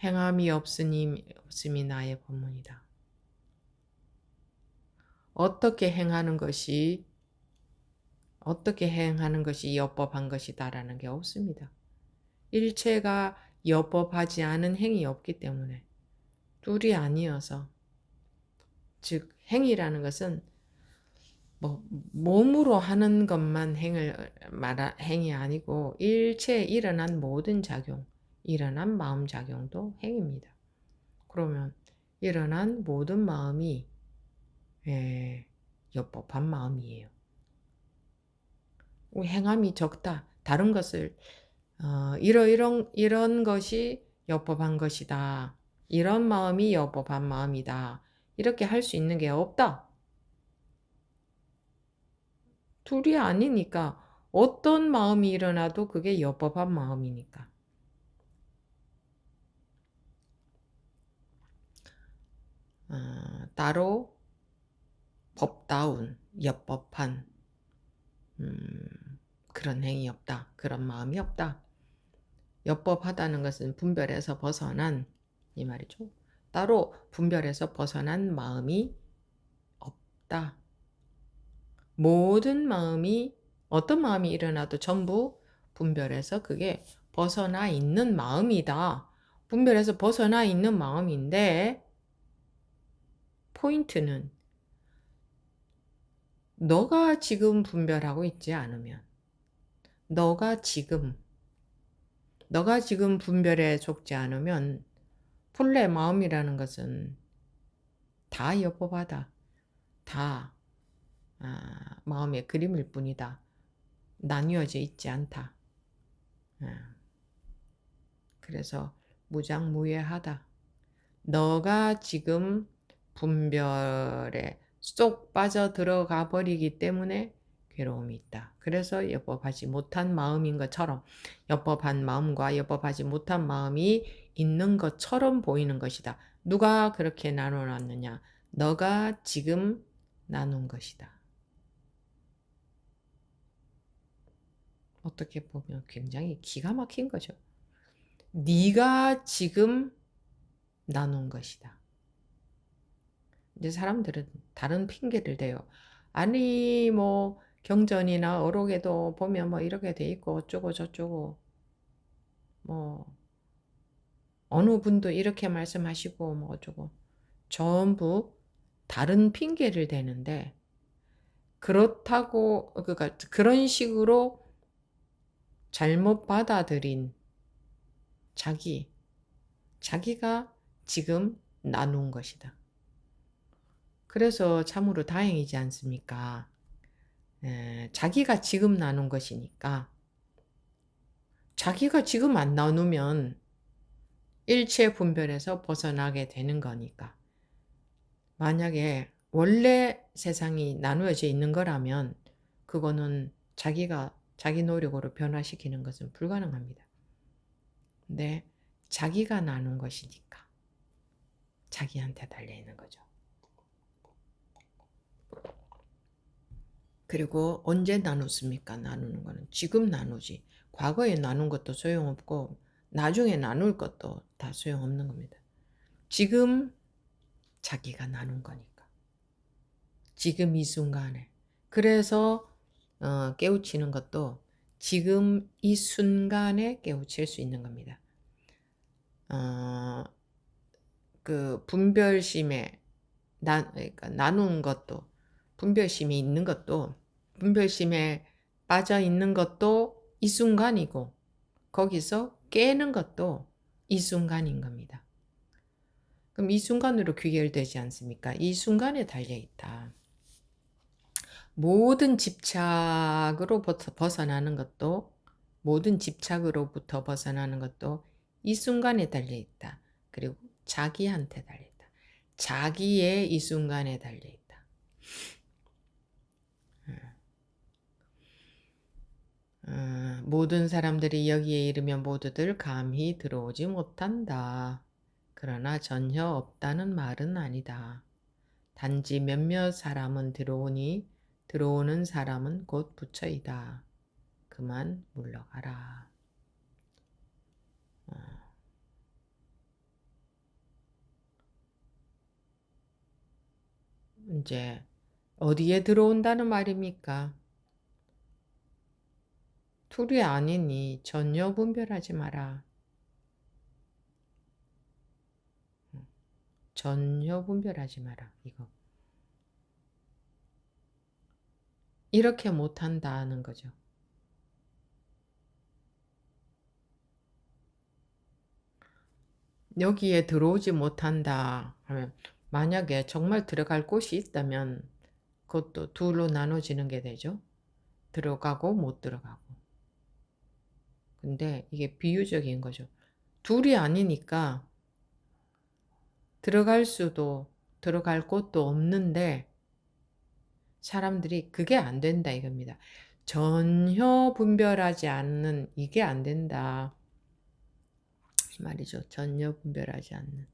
행함이 없음이 나의 법문이다. 어떻게 행하는 것이 여법한 것이다라는 게 없습니다. 일체가 여법하지 않은 행이 없기 때문에 둘이 아니어서, 즉 행이라는 것은 몸으로 하는 것만 행이 아니고 일체에 일어난 모든 작용, 일어난 마음 작용도 행입니다. 그러면 일어난 모든 마음이 여법한 마음이에요. 행함이 적다. 다른 것을 이런 것이 여법한 것이다. 이런 마음이 여법한 마음이다. 이렇게 할 수 있는 게 없다. 둘이 아니니까 어떤 마음이 일어나도 그게 여법한 마음이니까. 따로 법다운, 여법한 그런 행위 없다. 그런 마음이 없다. 여법하다는 것은 분별에서 벗어난 이 말이죠. 따로 분별에서 벗어난 마음이 없다. 모든 마음이 어떤 마음이 일어나도 전부 분별에서 그게 벗어나 있는 마음이다. 분별에서 벗어나 있는 마음인데 포인트는 너가 지금 분별하고 있지 않으면 너가 지금 분별에 속지 않으면 본래 마음이라는 것은 다 여법하다. 다 마음의 그림일 뿐이다. 나뉘어져 있지 않다. 그래서 무장무예하다. 너가 지금 분별에 쏙 빠져 들어가 버리기 때문에 괴로움이 있다. 그래서 여법하지 못한 마음인 것처럼 여법한 마음과 여법하지 못한 마음이 있는 것처럼 보이는 것이다. 누가 그렇게 나눠놨느냐? 너가 지금 나눈 것이다. 어떻게 보면 굉장히 기가 막힌 거죠. 네가 지금 나눈 것이다. 이제 사람들은 다른 핑계를 대요. 아니 뭐 경전이나 어록에도 보면 뭐 이렇게 돼 있고 어쩌고 저쩌고 뭐 어느 분도 이렇게 말씀하시고 뭐 어쩌고 전부 다른 핑계를 대는데 그렇다고 그러니까 그런 식으로 잘못 받아들인 자기가 지금 나눈 것이다. 그래서 참으로 다행이지 않습니까? 자기가 지금 나눈 것이니까 자기가 지금 안 나누면 일체 분별에서 벗어나게 되는 거니까. 만약에 원래 세상이 나누어져 있는 거라면 그거는 자기가 자기 노력으로 변화시키는 것은 불가능합니다. 근데 자기가 나눈 것이니까 자기한테 달려있는 거죠. 그리고 언제 나눴습니까? 나누는 거는 지금 나누지. 과거에 나눈 것도 소용없고 나중에 나눌 것도 다 소용없는 겁니다. 지금 자기가 나눈 거니까. 지금 이 순간에. 그래서 깨우치는 것도 지금 이 순간에 깨우칠 수 있는 겁니다. 그 분별심에 그러니까 나눈 것도 분별심이 있는 것도 분별심에 빠져 있는 것도 이 순간이고 거기서 깨는 것도 이 순간인 겁니다. 그럼 이 순간으로 귀결되지 않습니까? 이 순간에 달려있다. 모든 집착으로 벗어나는 것도, 모든 집착으로부터 벗어나는 것도 이 순간에 달려 있다. 그리고 자기한테 달려 있다. 자기의 이 순간에 달려 있다. 모든 사람들이 여기에 이르면 모두들 감히 들어오지 못한다. 그러나 전혀 없다는 말은 아니다. 단지 몇몇 사람은 들어오니 들어오는 사람은 곧 부처이다. 그만 물러가라. 이제 어디에 들어온다는 말입니까? 둘이 아니니 전혀 분별하지 마라. 전혀 분별하지 마라. 이거. 이렇게 못한다는 거죠. 여기에 들어오지 못한다 하면 만약에 정말 들어갈 곳이 있다면 그것도 둘로 나눠지는 게 되죠. 들어가고 못 들어가고. 근데 이게 비유적인 거죠. 둘이 아니니까 들어갈 곳도 없는데 사람들이 그게 안 된다 이겁니다. 전혀 분별하지 않는 이게 안 된다. 이 말이죠. 전혀 분별하지 않는.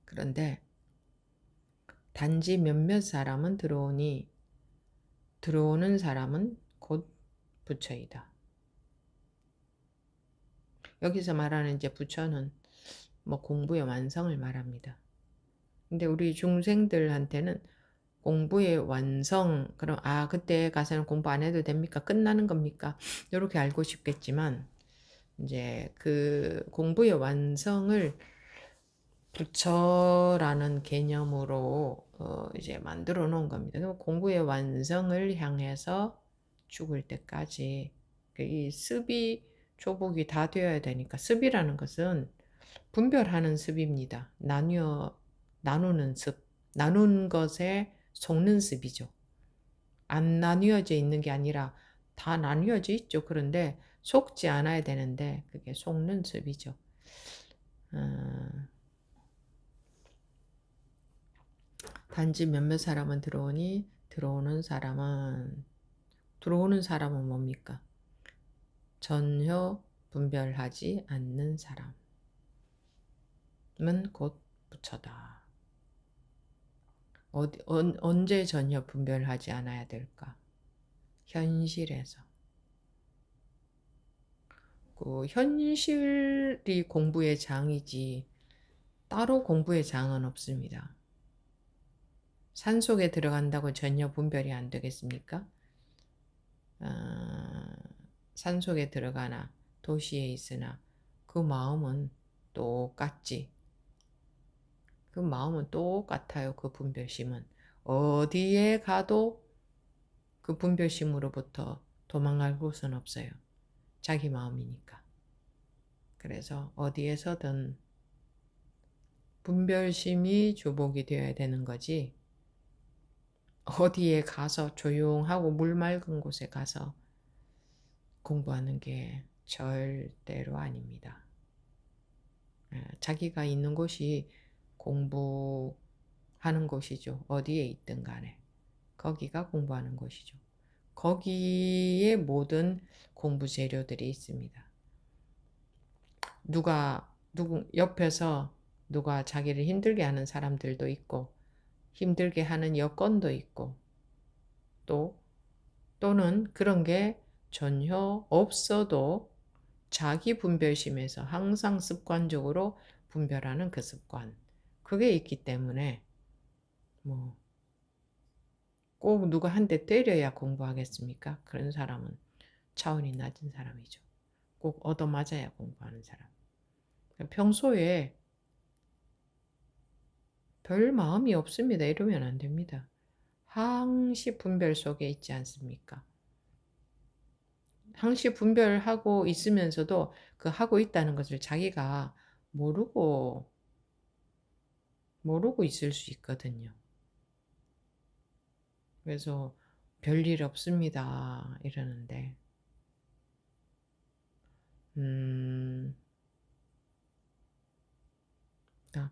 그런데 단지 몇몇 사람은 들어오니 들어오는 사람은 곧 부처이다. 여기서 말하는 이제 부처는 뭐 공부의 완성을 말합니다. 근데 우리 중생들한테는 공부의 완성, 그럼 그때 가서는 공부 안 해도 됩니까? 끝나는 겁니까? 이렇게 알고 싶겠지만 이제 그 공부의 완성을 부처라는 개념으로 이제 만들어 놓은 겁니다. 공부의 완성을 향해서 죽을 때까지 이 습이 조복이 다 되어야 되니까 습이라는 것은 분별하는 습입니다. 나누는 습, 나눈 것에 속는 습이죠. 안 나뉘어져 있는 게 아니라 다 나뉘어져 있죠. 그런데 속지 않아야 되는데 그게 속는 습이죠. 단지 몇몇 사람은 들어오니 들어오는 사람은 뭡니까? 전혀 분별하지 않는 사람은 곧 부처다. 언제 전혀 분별하지 않아야 될까? 현실에서. 그 현실이 공부의 장이지 따로 공부의 장은 없습니다. 산속에 들어간다고 전혀 분별이 안 되겠습니까? 산속에 들어가나 도시에 있으나 그 마음은 똑같지. 그 마음은 똑같아요. 그 분별심은. 어디에 가도 그 분별심으로부터 도망갈 곳은 없어요. 자기 마음이니까. 그래서 어디에서든 분별심이 주복이 되어야 되는 거지. 어디에 가서 조용하고 물 맑은 곳에 가서 공부하는 게 절대로 아닙니다. 자기가 있는 곳이 공부하는 곳이죠. 어디에 있든 간에. 거기가 공부하는 곳이죠. 거기에 모든 공부 재료들이 있습니다. 옆에서 누가 자기를 힘들게 하는 사람들도 있고, 힘들게 하는 여건도 있고, 또는 그런 게 전혀 없어도 자기 분별심에서 항상 습관적으로 분별하는 그 습관. 그게 있기 때문에 뭐 꼭 누가 한 대 때려야 공부하겠습니까? 그런 사람은 차원이 낮은 사람이죠. 꼭 얻어맞아야 공부하는 사람. 평소에 별 마음이 없습니다. 이러면 안 됩니다. 항시 분별 속에 있지 않습니까? 항시 분별하고 있으면서도 그 하고 있다는 것을 자기가 모르고 있을 수 있거든요. 그래서 별일 없습니다. 이러는데 아,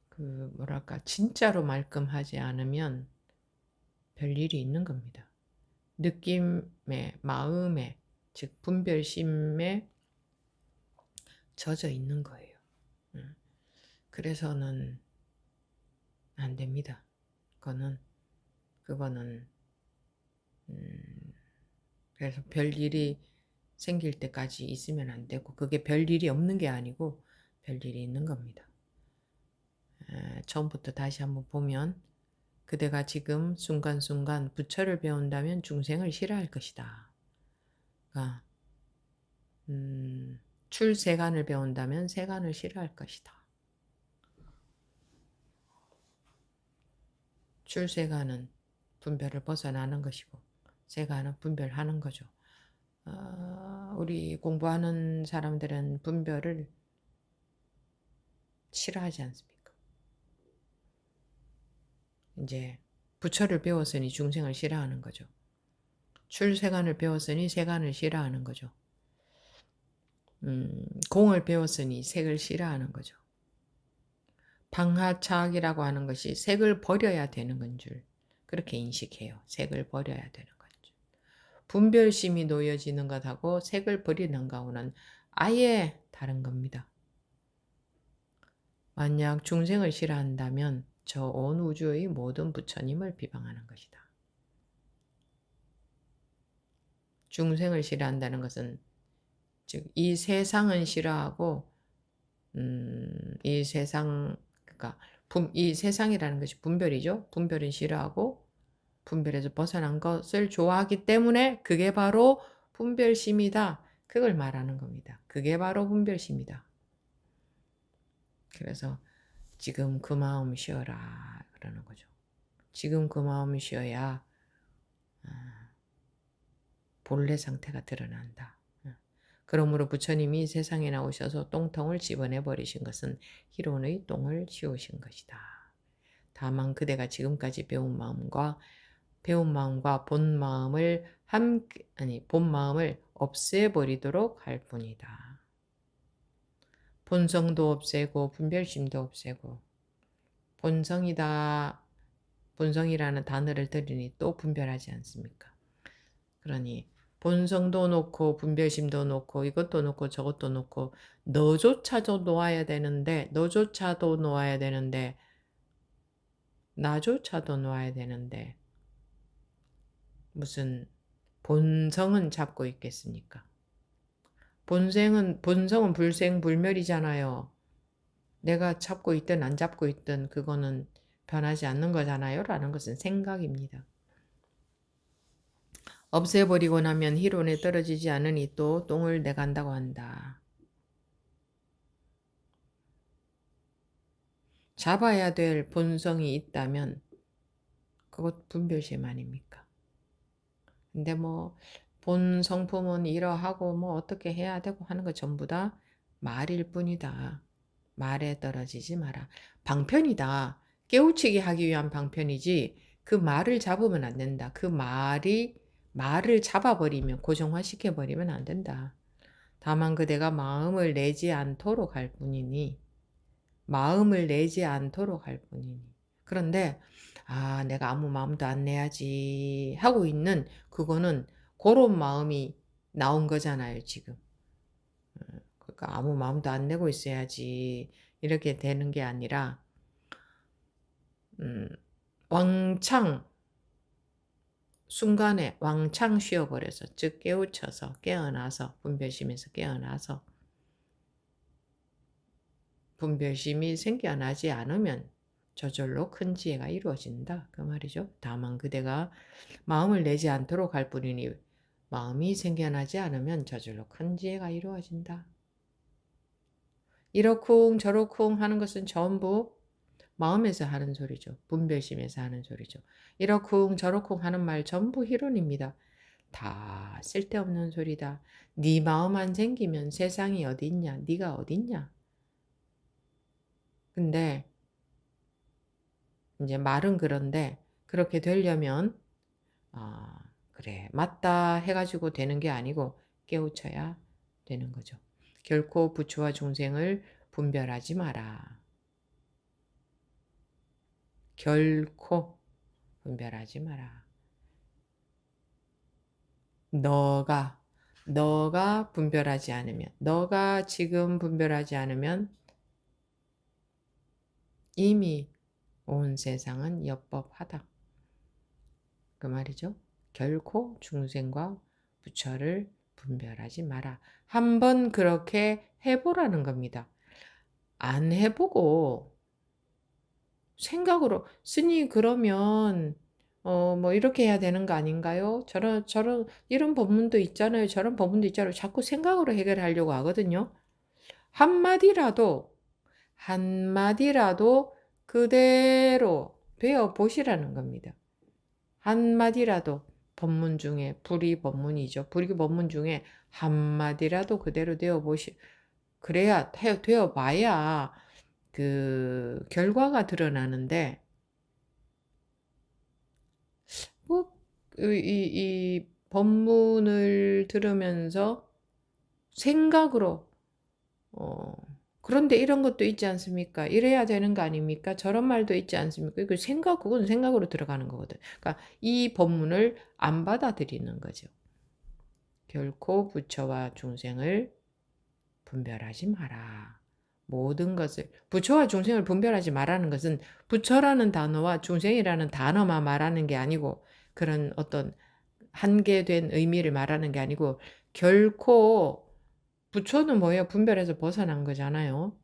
그 뭐랄까 진짜로 말끔하지 않으면 별일이 있는 겁니다. 느낌에 마음에 즉 분별심에 젖어 있는 거예요. 그래서는 안 됩니다. 그거는 그래서 별일이 생길 때까지 있으면 안 되고 그게 별일이 없는 게 아니고 별일이 있는 겁니다. 처음부터 다시 한번 보면 그대가 지금 순간순간 부처를 배운다면 중생을 싫어할 것이다. 그러니까 출세간을 배운다면 세간을 싫어할 것이다. 출세간은 분별을 벗어나는 것이고 세간은 분별하는 거죠. 우리 공부하는 사람들은 분별을 싫어하지 않습니까? 이제 부처를 배웠으니 중생을 싫어하는 거죠. 출세간을 배웠으니 세간을 싫어하는 거죠. 공을 배웠으니 색을 싫어하는 거죠. 방하차학이라고 하는 것이 색을 버려야 되는 건 줄 그렇게 인식해요. 색을 버려야 되는 건 줄. 분별심이 놓여지는 것하고 색을 버리는 것하고는 아예 다른 겁니다. 만약 중생을 싫어한다면 저 온 우주의 모든 부처님을 비방하는 것이다. 중생을 싫어한다는 것은 즉 이 세상은 싫어하고 이 세상 그러니까 이 세상이라는 것이 분별이죠. 분별은 싫어하고 분별에서 벗어난 것을 좋아하기 때문에 그게 바로 분별심이다. 그걸 말하는 겁니다. 그게 바로 분별심이다. 그래서 지금 그 마음 쉬어라 그러는 거죠. 지금 그 마음 쉬어야 본래 상태가 드러난다. 그러므로 부처님이 세상에 나오셔서 똥통을 집어내 버리신 것은 희론의 똥을 치우신 것이다. 다만 그대가 지금까지 배운 마음과 본 마음을 본 마음을 없애버리도록 할 뿐이다. 본성도 없애고 분별심도 없애고 본성이라는 단어를 들으니 또 분별하지 않습니까? 그러니 본성도 놓고 분별심도 놓고 이것도 놓고 저것도 놓고 너조차도 놓아야 되는데 나조차도 놓아야 되는데 무슨 본성은 잡고 있겠습니까? 본성은 불생불멸이잖아요. 내가 잡고 있든 안 잡고 있든 그거는 변하지 않는 거잖아요. 라는 것은 생각입니다. 없애버리고 나면 희론에 떨어지지 않으니 또 똥을 내간다고 한다. 잡아야 될 본성이 있다면 그것 분별심 아닙니까? 근데 뭐 본성품은 이러하고 뭐 어떻게 해야 되고 하는 거 전부 다 말일 뿐이다. 말에 떨어지지 마라. 방편이다. 깨우치게 하기 위한 방편이지 그 말을 잡으면 안 된다. 그 말을 잡아버리면 고정화시켜버리면 안 된다. 다만 그대가 마음을 내지 않도록 할 뿐이니 그런데 내가 아무 마음도 안 내야지 하고 있는 그거는 그런 마음이 나온 거잖아요, 지금. 그러니까 아무 마음도 안 내고 있어야지 이렇게 되는 게 아니라 왕창 순간에 왕창 쉬어버려서 즉 깨어나서 분별심에서 깨어나서 분별심이 생겨나지 않으면 저절로 큰 지혜가 이루어진다 그 말이죠. 다만 그대가 마음을 내지 않도록 할 뿐이니 마음이 생겨나지 않으면 저절로 큰 지혜가 이루어진다. 이러쿵 저러쿵 하는 것은 전부 마음에서 하는 소리죠. 분별심에서 하는 소리죠. 이러쿵 저러쿵 하는 말 전부 희론입니다. 다 쓸데없는 소리다. 네 마음 안 생기면 세상이 어딨냐? 네가 어딨냐? 근데 이제 말은 그런데 그렇게 되려면 그래 맞다 해가지고 되는 게 아니고 깨우쳐야 되는 거죠. 결코 부처와 중생을 분별하지 마라. 결코 분별하지 마라. 너가 분별하지 않으면, 너가 지금 분별하지 않으면 이미 온 세상은 엽법하다. 그 말이죠. 결코 중생과 부처를 분별하지 마라. 한번 그렇게 해보라는 겁니다. 안 해보고 생각으로 스님 그러면 뭐 이렇게 해야 되는 거 아닌가요? 저런 이런 법문도 있잖아요. 저런 법문도 있잖아요. 자꾸 생각으로 해결하려고 하거든요. 한마디라도 그대로 배워 보시라는 겁니다. 한마디라도 법문 중에 불이 법문이죠. 불이 법문 중에 한마디라도 그대로 그래야 되어 봐야 그 결과가 드러나는데 뭐 이 법문을 들으면서 생각으로 어 그런데 이런 것도 있지 않습니까? 이래야 되는 거 아닙니까? 저런 말도 있지 않습니까? 그건 생각으로 들어가는 거거든. 그러니까 이 법문을 안 받아들이는 거죠. 결코 부처와 중생을 분별하지 마라. 모든 것을 부처와 중생을 분별하지 말라는 것은 부처라는 단어와 중생이라는 단어만 말하는 게 아니고 그런 어떤 한계된 의미를 말하는 게 아니고 결코 부처는 뭐예요? 분별에서 벗어난 거잖아요.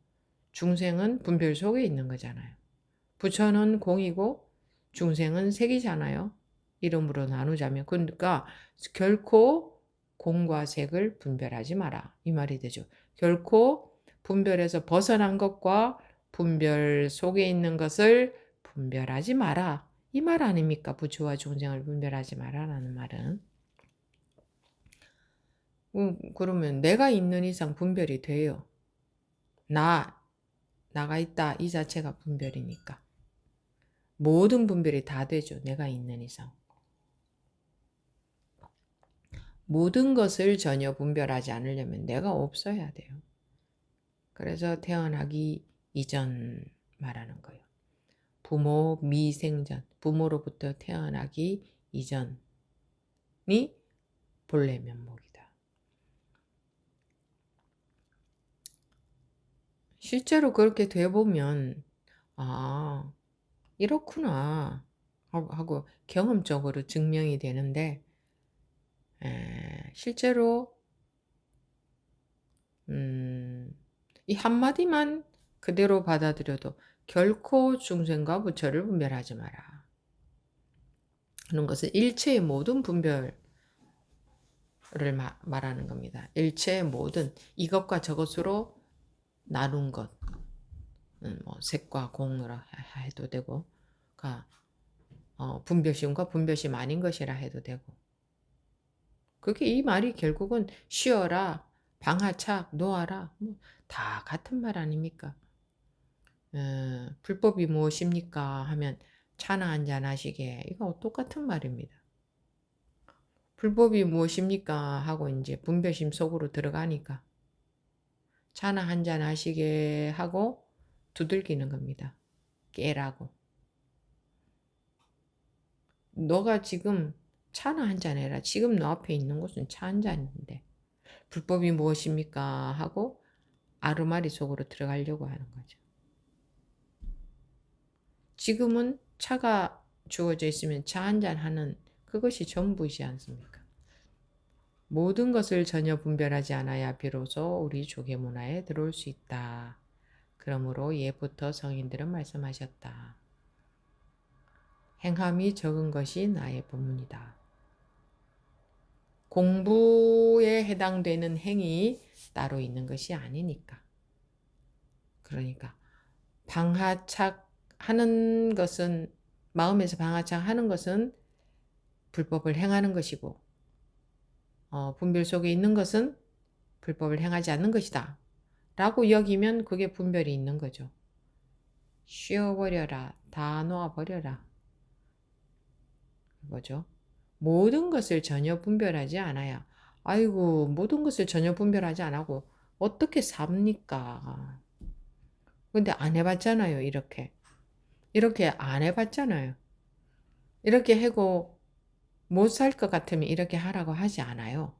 중생은 분별 속에 있는 거잖아요. 부처는 공이고 중생은 색이잖아요. 이름으로 나누자면. 그러니까 결코 공과 색을 분별하지 마라. 이 말이 되죠. 결코 분별에서 벗어난 것과 분별 속에 있는 것을 분별하지 마라. 이 말 아닙니까? 부처와 중생을 분별하지 마라라는 말은. 그러면 내가 있는 이상 분별이 돼요. 나가 있다 이 자체가 분별이니까. 모든 분별이 다 되죠. 내가 있는 이상. 모든 것을 전혀 분별하지 않으려면 내가 없어야 돼요. 그래서 태어나기 이전 말하는 거예요. 부모 미생전, 부모로부터 태어나기 이전이 본래 면목이다. 실제로 그렇게 돼보면 이렇구나 하고 경험적으로 증명이 되는데 실제로 이 한마디만 그대로 받아들여도 결코 중생과 부처를 분별하지 마라 하는 것은 일체의 모든 분별을 말하는 겁니다. 일체의 모든 이것과 저것으로 나눈 것, 뭐 색과 공으로 해도 되고, 분별심과 분별심 아닌 것이라 해도 되고, 그게 이 말이 결국은 쉬어라, 방하착, 놓아라, 다 같은 말 아닙니까? 불법이 무엇입니까? 하면 차나 한잔 하시게 이거 똑같은 말입니다. 불법이 무엇입니까? 하고 이제 분별심 속으로 들어가니까 차나 한잔 하시게 하고 두들기는 겁니다. 깨라고. 너가 지금 차나 한잔 해라. 지금 너 앞에 있는 곳은 차 한 잔인데 불법이 무엇입니까? 하고 아르마리 속으로 들어가려고 하는 거죠. 지금은 차가 주어져 있으면 차 한잔 하는 그것이 전부이지 않습니까? 모든 것을 전혀 분별하지 않아야 비로소 우리 조계 문화에 들어올 수 있다. 그러므로 예부터 성인들은 말씀하셨다. 행함이 적은 것이 나의 법문이다. 공부에 해당되는 행이 따로 있는 것이 아니니까. 그러니까 방하착 하는 것은 마음에서 방하착 하는 것은 불법을 행하는 것이고 분별 속에 있는 것은 불법을 행하지 않는 것이다. 라고 여기면 그게 분별이 있는 거죠. 쉬어버려라. 다 놓아버려라. 그거죠. 모든 것을 전혀 분별하지 않아야. 아이고, 모든 것을 전혀 분별하지 않고 어떻게 삽니까? 근데 안 해봤잖아요, 이렇게. 이렇게 안 해봤잖아요. 이렇게 하고 못 살 것 같으면 이렇게 하라고 하지 않아요.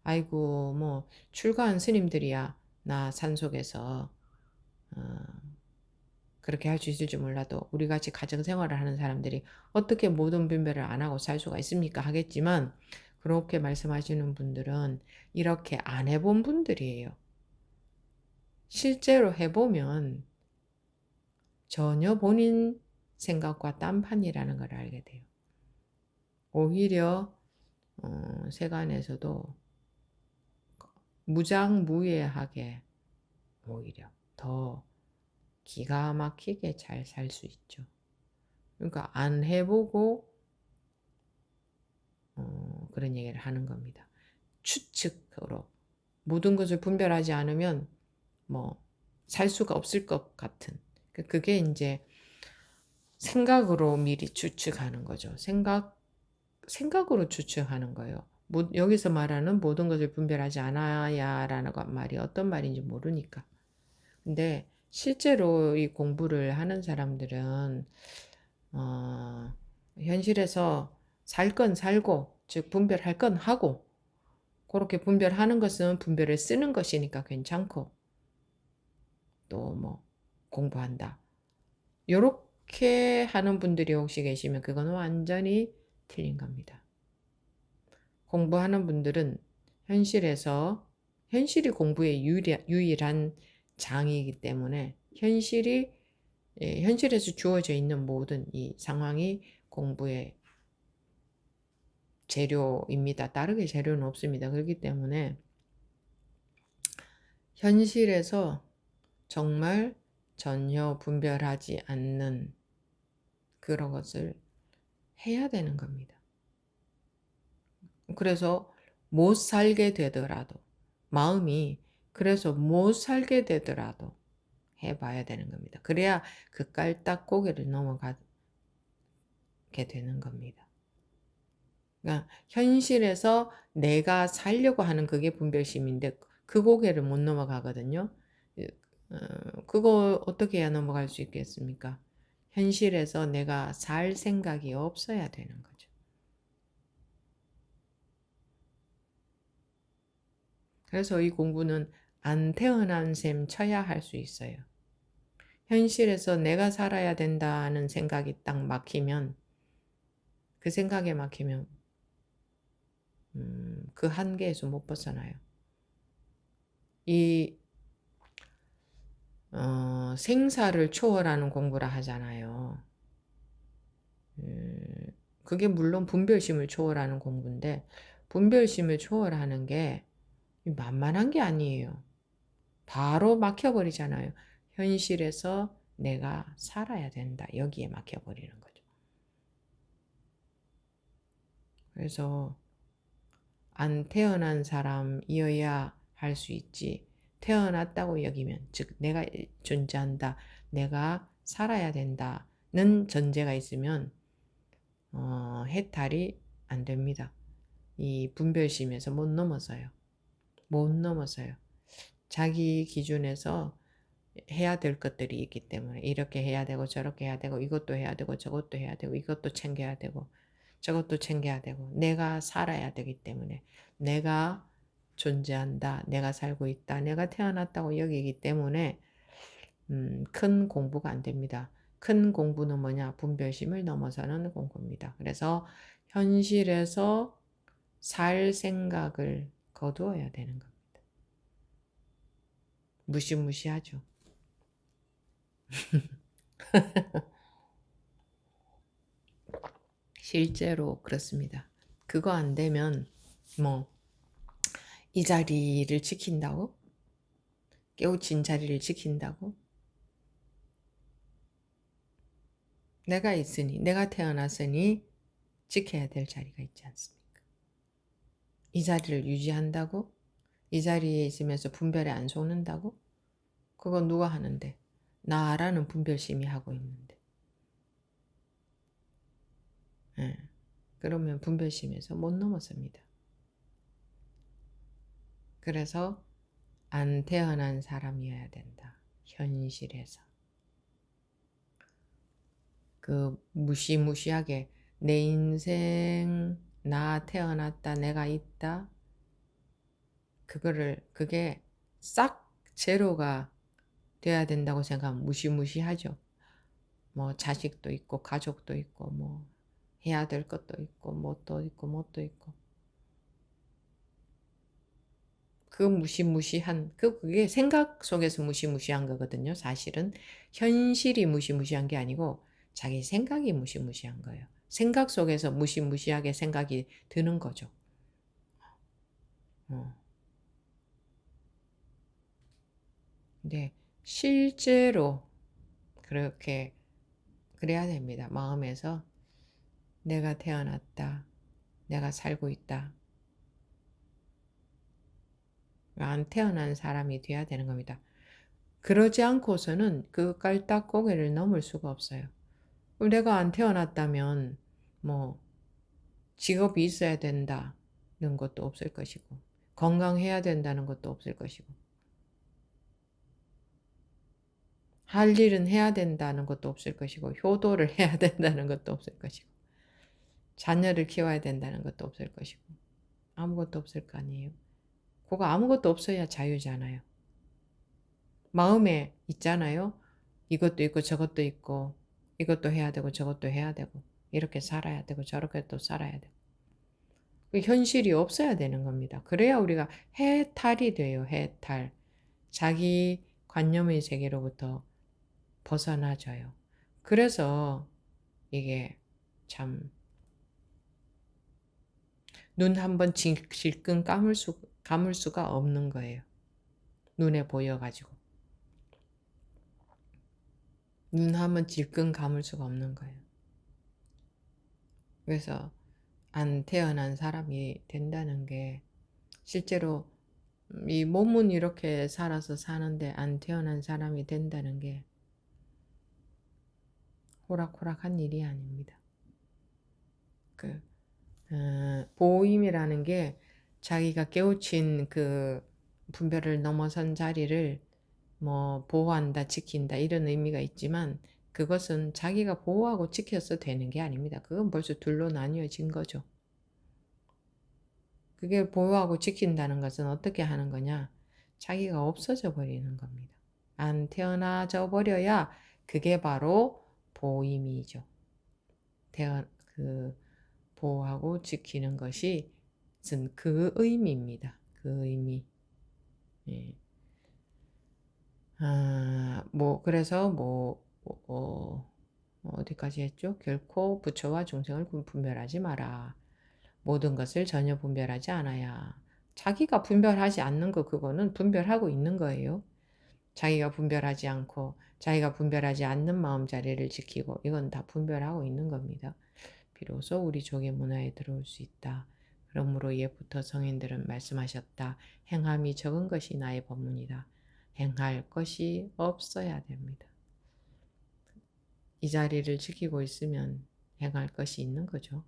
아이고, 뭐, 출가한 스님들이야, 나 산속에서, 어, 그렇게 할 수 있을지 몰라도, 우리 같이 가정생활을 하는 사람들이 어떻게 모든 분별을 안 하고 살 수가 있습니까? 하겠지만, 그렇게 말씀하시는 분들은 이렇게 안 해본 분들이에요. 실제로 해보면 전혀 본인 생각과 딴판이라는 걸 알게 돼요. 오히려 세간에서도 무장무예하게 오히려 더 기가 막히게 잘 살 수 있죠. 그러니까 안 해보고 그런 얘기를 하는 겁니다. 추측으로 모든 것을 분별하지 않으면 뭐 살 수가 없을 것 같은 그게 이제 생각으로 미리 추측하는 거죠. 생각으로 추측하는 거예요. 여기서 말하는 모든 것을 분별하지 않아야라는 말이 어떤 말인지 모르니까. 근데 실제로 이 공부를 하는 사람들은 현실에서 살 건 살고, 즉 분별할 건 하고, 그렇게 분별하는 것은 분별을 쓰는 것이니까 괜찮고, 또 뭐 공부한다. 요렇게 하는 분들이 혹시 계시면 그건 완전히 틀린 겁니다. 공부하는 분들은 현실이 공부의 유일한 장이기 때문에 현실에서 주어져 있는 모든 이 상황이 공부의 재료입니다. 다르게 재료는 없습니다. 그렇기 때문에 현실에서 정말 전혀 분별하지 않는 그런 것을 해야 되는 겁니다. 그래서 못 살게 되더라도 마음이 그래서 못 살게 되더라도 해봐야 되는 겁니다. 그래야 그 깔딱 고개를 넘어가게 되는 겁니다. 그러니까 현실에서 내가 살려고 하는 그게 분별심인데 그 고개를 못 넘어가거든요. 그거 어떻게 해야 넘어갈 수 있겠습니까? 현실에서 내가 살 생각이 없어야 되는 거죠. 그래서 이 공부는 안 태어난 셈 쳐야 할 수 있어요. 현실에서 내가 살아야 된다는 생각이 딱 막히면 그 생각에 막히면 그 한계에서 못 벗어나요. 이 생사를 초월하는 공부라 하잖아요. 그게 물론 분별심을 초월하는 공부인데 분별심을 초월하는 게 만만한 게 아니에요. 바로 막혀버리잖아요. 현실에서 내가 살아야 된다. 여기에 막혀버리는 거죠. 그래서 안 태어난 사람이어야 할 수 있지. 태어났다고 여기면, 즉, 내가 존재한다. 내가 살아야 된다는 전제가 있으면, 해탈이 안 됩니다. 이 분별심에서 못 넘어서요. 못 넘어서요. 자기 기준에서 해야 될 것들이 있기 때문에 이렇게 해야 되고 저렇게 해야 되고 이것도 해야 되고 저것도 해야 되고 이것도 챙겨야 되고 저것도 챙겨야 되고 내가 살아야 되기 때문에 내가 존재한다. 내가 살고 있다. 내가 태어났다고 여기기 때문에 큰 공부가 안 됩니다. 큰 공부는 뭐냐? 분별심을 넘어서는 공부입니다. 그래서 현실에서 살 생각을 거두어야 되는 겁니다. 무시무시하죠. 실제로 그렇습니다. 그거 안 되면 뭐 이 자리를 지킨다고? 깨우친 자리를 지킨다고? 내가 있으니, 내가 태어났으니 지켜야 될 자리가 있지 않습니까? 이 자리를 유지한다고? 이 자리에 있으면서 분별에 안 속는다고? 그건 누가 하는데? 나라는 분별심이 하고 있는데. 예. 그러면 분별심에서 못 넘어섭니다. 그래서 안 태어난 사람이어야 된다. 현실에서. 그 무시무시하게 내 인생, 나 태어났다, 내가 있다. 그게 싹 제로가 돼야 된다고 생각하면 무시무시하죠. 뭐 자식도 있고 가족도 있고 뭐 해야 될 것도 있고 뭣도 있고 뭣도 있고 그 무시무시한 그게 생각 속에서 무시무시한 거거든요. 사실은 현실이 무시무시한 게 아니고 자기 생각이 무시무시한 거예요. 생각 속에서 무시무시하게 생각이 드는 거죠. 어. 근데 실제로 그렇게 그래야 됩니다. 마음에서 내가 태어났다. 내가 살고 있다. 안 태어난 사람이 돼야 되는 겁니다. 그러지 않고서는 그 깔딱 고개를 넘을 수가 없어요. 그럼 내가 안 태어났다면 뭐 직업이 있어야 된다는 것도 없을 것이고 건강해야 된다는 것도 없을 것이고 할 일은 해야 된다는 것도 없을 것이고 효도를 해야 된다는 것도 없을 것이고 자녀를 키워야 된다는 것도 없을 것이고 아무것도 없을 거 아니에요. 그거 아무것도 없어야 자유잖아요. 마음에 있잖아요. 이것도 있고 저것도 있고 이것도 해야 되고 저것도 해야 되고 이렇게 살아야 되고 저렇게 또 살아야 되고 그 현실이 없어야 되는 겁니다. 그래야 우리가 해탈이 돼요. 해탈. 자기 관념의 세계로부터 벗어나져요. 그래서 이게 참 눈 한번 질끈 감을 수가 없는 거예요. 눈에 보여가지고. 눈 한번 질끈 감을 수가 없는 거예요. 그래서 안 태어난 사람이 된다는 게 실제로 이 몸은 이렇게 살아서 사는데 안 태어난 사람이 된다는 게 호락호락한 일이 아닙니다. 보임이라는 게 자기가 깨우친 그 분별을 넘어선 자리를 뭐 보호한다, 지킨다 이런 의미가 있지만 그것은 자기가 보호하고 지켜서 되는 게 아닙니다. 그건 벌써 둘로 나뉘어진 거죠. 그게 보호하고 지킨다는 것은 어떻게 하는 거냐? 자기가 없어져 버리는 겁니다. 안 태어나져 버려야 그게 바로 보임이죠. 그 보호하고 지키는 것이 그 의미입니다. 그 의미. 예. 그래서 어디까지 했죠? 결코 부처와 중생을 분별하지 마라. 모든 것을 전혀 분별하지 않아야. 자기가 분별하지 않는 거 그거는 분별하고 있는 거예요. 자기가 분별하지 않고 자기가 분별하지 않는 마음자리를 지키고 이건 다 분별하고 있는 겁니다. 비로소 우리 조계 문화에 들어올 수 있다. 그러므로 예부터 성인들은 말씀하셨다. 행함이 적은 것이 나의 법문이다. 행할 것이 없어야 됩니다. 이 자리를 지키고 있으면 행할 것이 있는 거죠.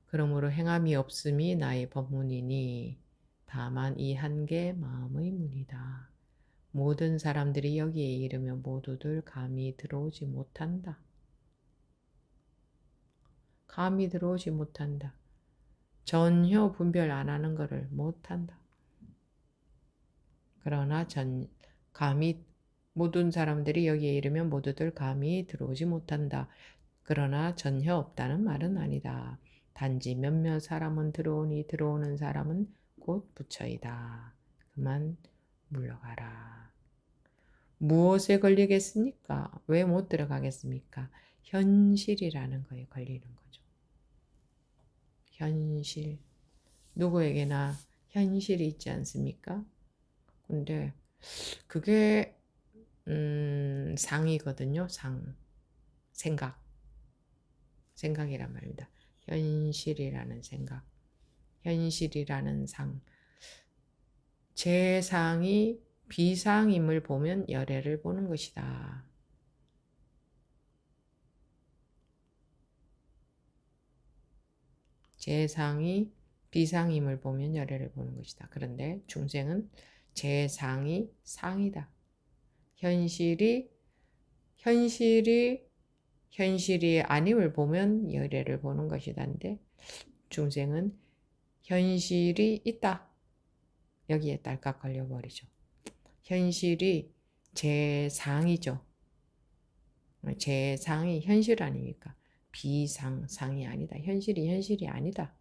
그러므로 행함이 없음이 나의 법문이니 다만 이 한계 마음의 문이다. 모든 사람들이 여기에 이르면 모두들 감히 들어오지 못한다. 감히 들어오지 못한다. 전혀 분별 안 하는 것을 못한다. 그러나 감히 모든 사람들이 여기에 이르면 모두들 감히 들어오지 못한다. 그러나 전혀 없다는 말은 아니다. 단지 몇몇 사람은 들어오니 들어오는 사람은 곧 부처이다. 그만 물러가라. 무엇에 걸리겠습니까? 왜 못 들어가겠습니까? 현실이라는 거에 걸리는 거죠. 현실. 누구에게나 현실이 있지 않습니까? 근데 그게 상이거든요. 생각이란 말입니다. 현실이라는 생각. 현실이라는 상. 제 상이 비상임을 보면 열애를 보는 것이다. 재상이 비상임을 보면 열애를 보는 것이다. 그런데 중생은 재상이 상이다. 현실이 현실이 현실이 아님을 보면 열애를 보는 것이다인데 중생은 현실이 있다. 여기에 딸깍 걸려버리죠. 현실이 재상이죠. 재상이 현실 아닙니까? 비상상이 아니다. 현실이 현실이 아니다.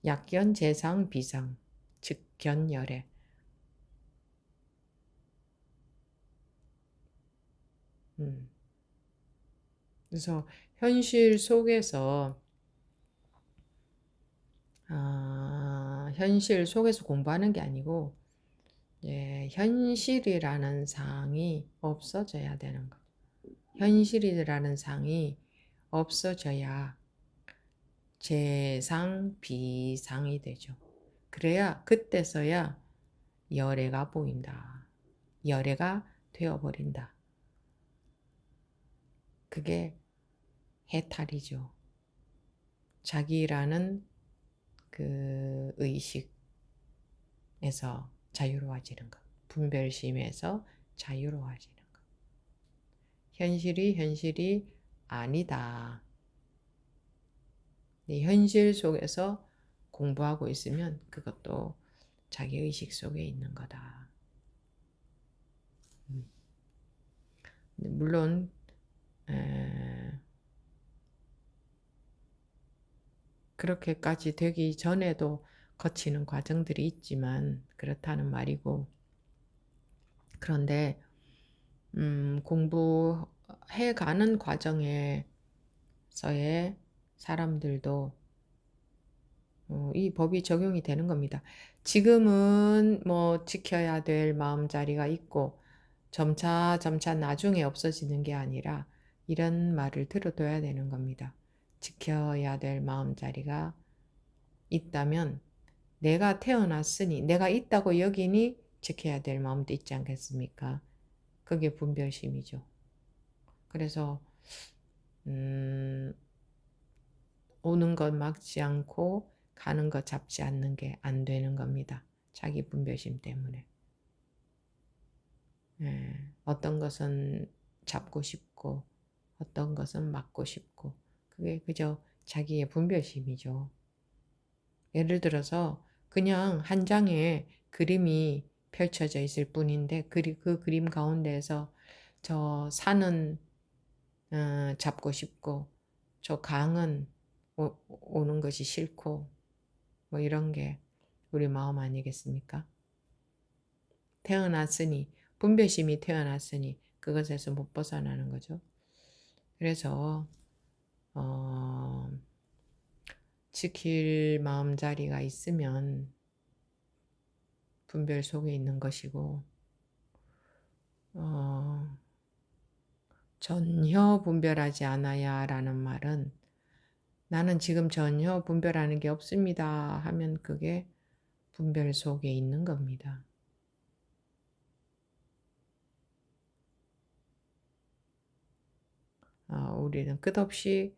약견, 재상, 비상, 즉견, 열애. 그래서 현실 속에서 현실 속에서 공부하는 게 아니고 현실이라는 상이 없어져야 되는 거. 현실이라는 상이 없어져야 재상, 비상이 되죠. 그래야 그때서야 열애가 보인다. 열애가 되어버린다. 그게 해탈이죠. 자기라는 그 의식에서 자유로워지는 것. 분별심에서 자유로워지는 것. 현실이 현실이 아니다. 현실 속에서 공부하고 있으면 그것도 자기 의식 속에 있는 거다. 물론 그렇게까지 되기 전에도 거치는 과정들이 있지만 그렇다는 말이고, 그런데 공부해가는 과정에서의 사람들도 이 법이 적용이 되는 겁니다. 지금은 뭐 지켜야 될 마음자리가 있고 점차 나중에 없어지는 게 아니라 이런 말을 들어둬야 되는 겁니다. 지켜야 될 마음자리가 있다면 내가 태어났으니 내가 있다고 여기니 지켜야 될 마음도 있지 않겠습니까? 그게 분별심이죠. 그래서 오는 것 막지 않고 가는 것 잡지 않는 게 안 되는 겁니다. 자기 분별심 때문에. 어떤 것은 잡고 싶고 어떤 것은 막고 싶고 그게 그저 자기의 분별심이죠. 예를 들어서 그냥 한 장에 그림이 펼쳐져 있을 뿐인데 그 그림 가운데에서 저 산은 잡고 싶고 저 강은 오는 것이 싫고 뭐 이런 게 우리 마음 아니겠습니까? 태어났으니 분별심이 태어났으니 그것에서 못 벗어나는 거죠. 그래서 지킬 마음자리가 있으면 분별 속에 있는 것이고 전혀 분별하지 않아야 라는 말은 나는 지금 전혀 분별하는 게 없습니다 하면 그게 분별 속에 있는 겁니다. 우리는 끝없이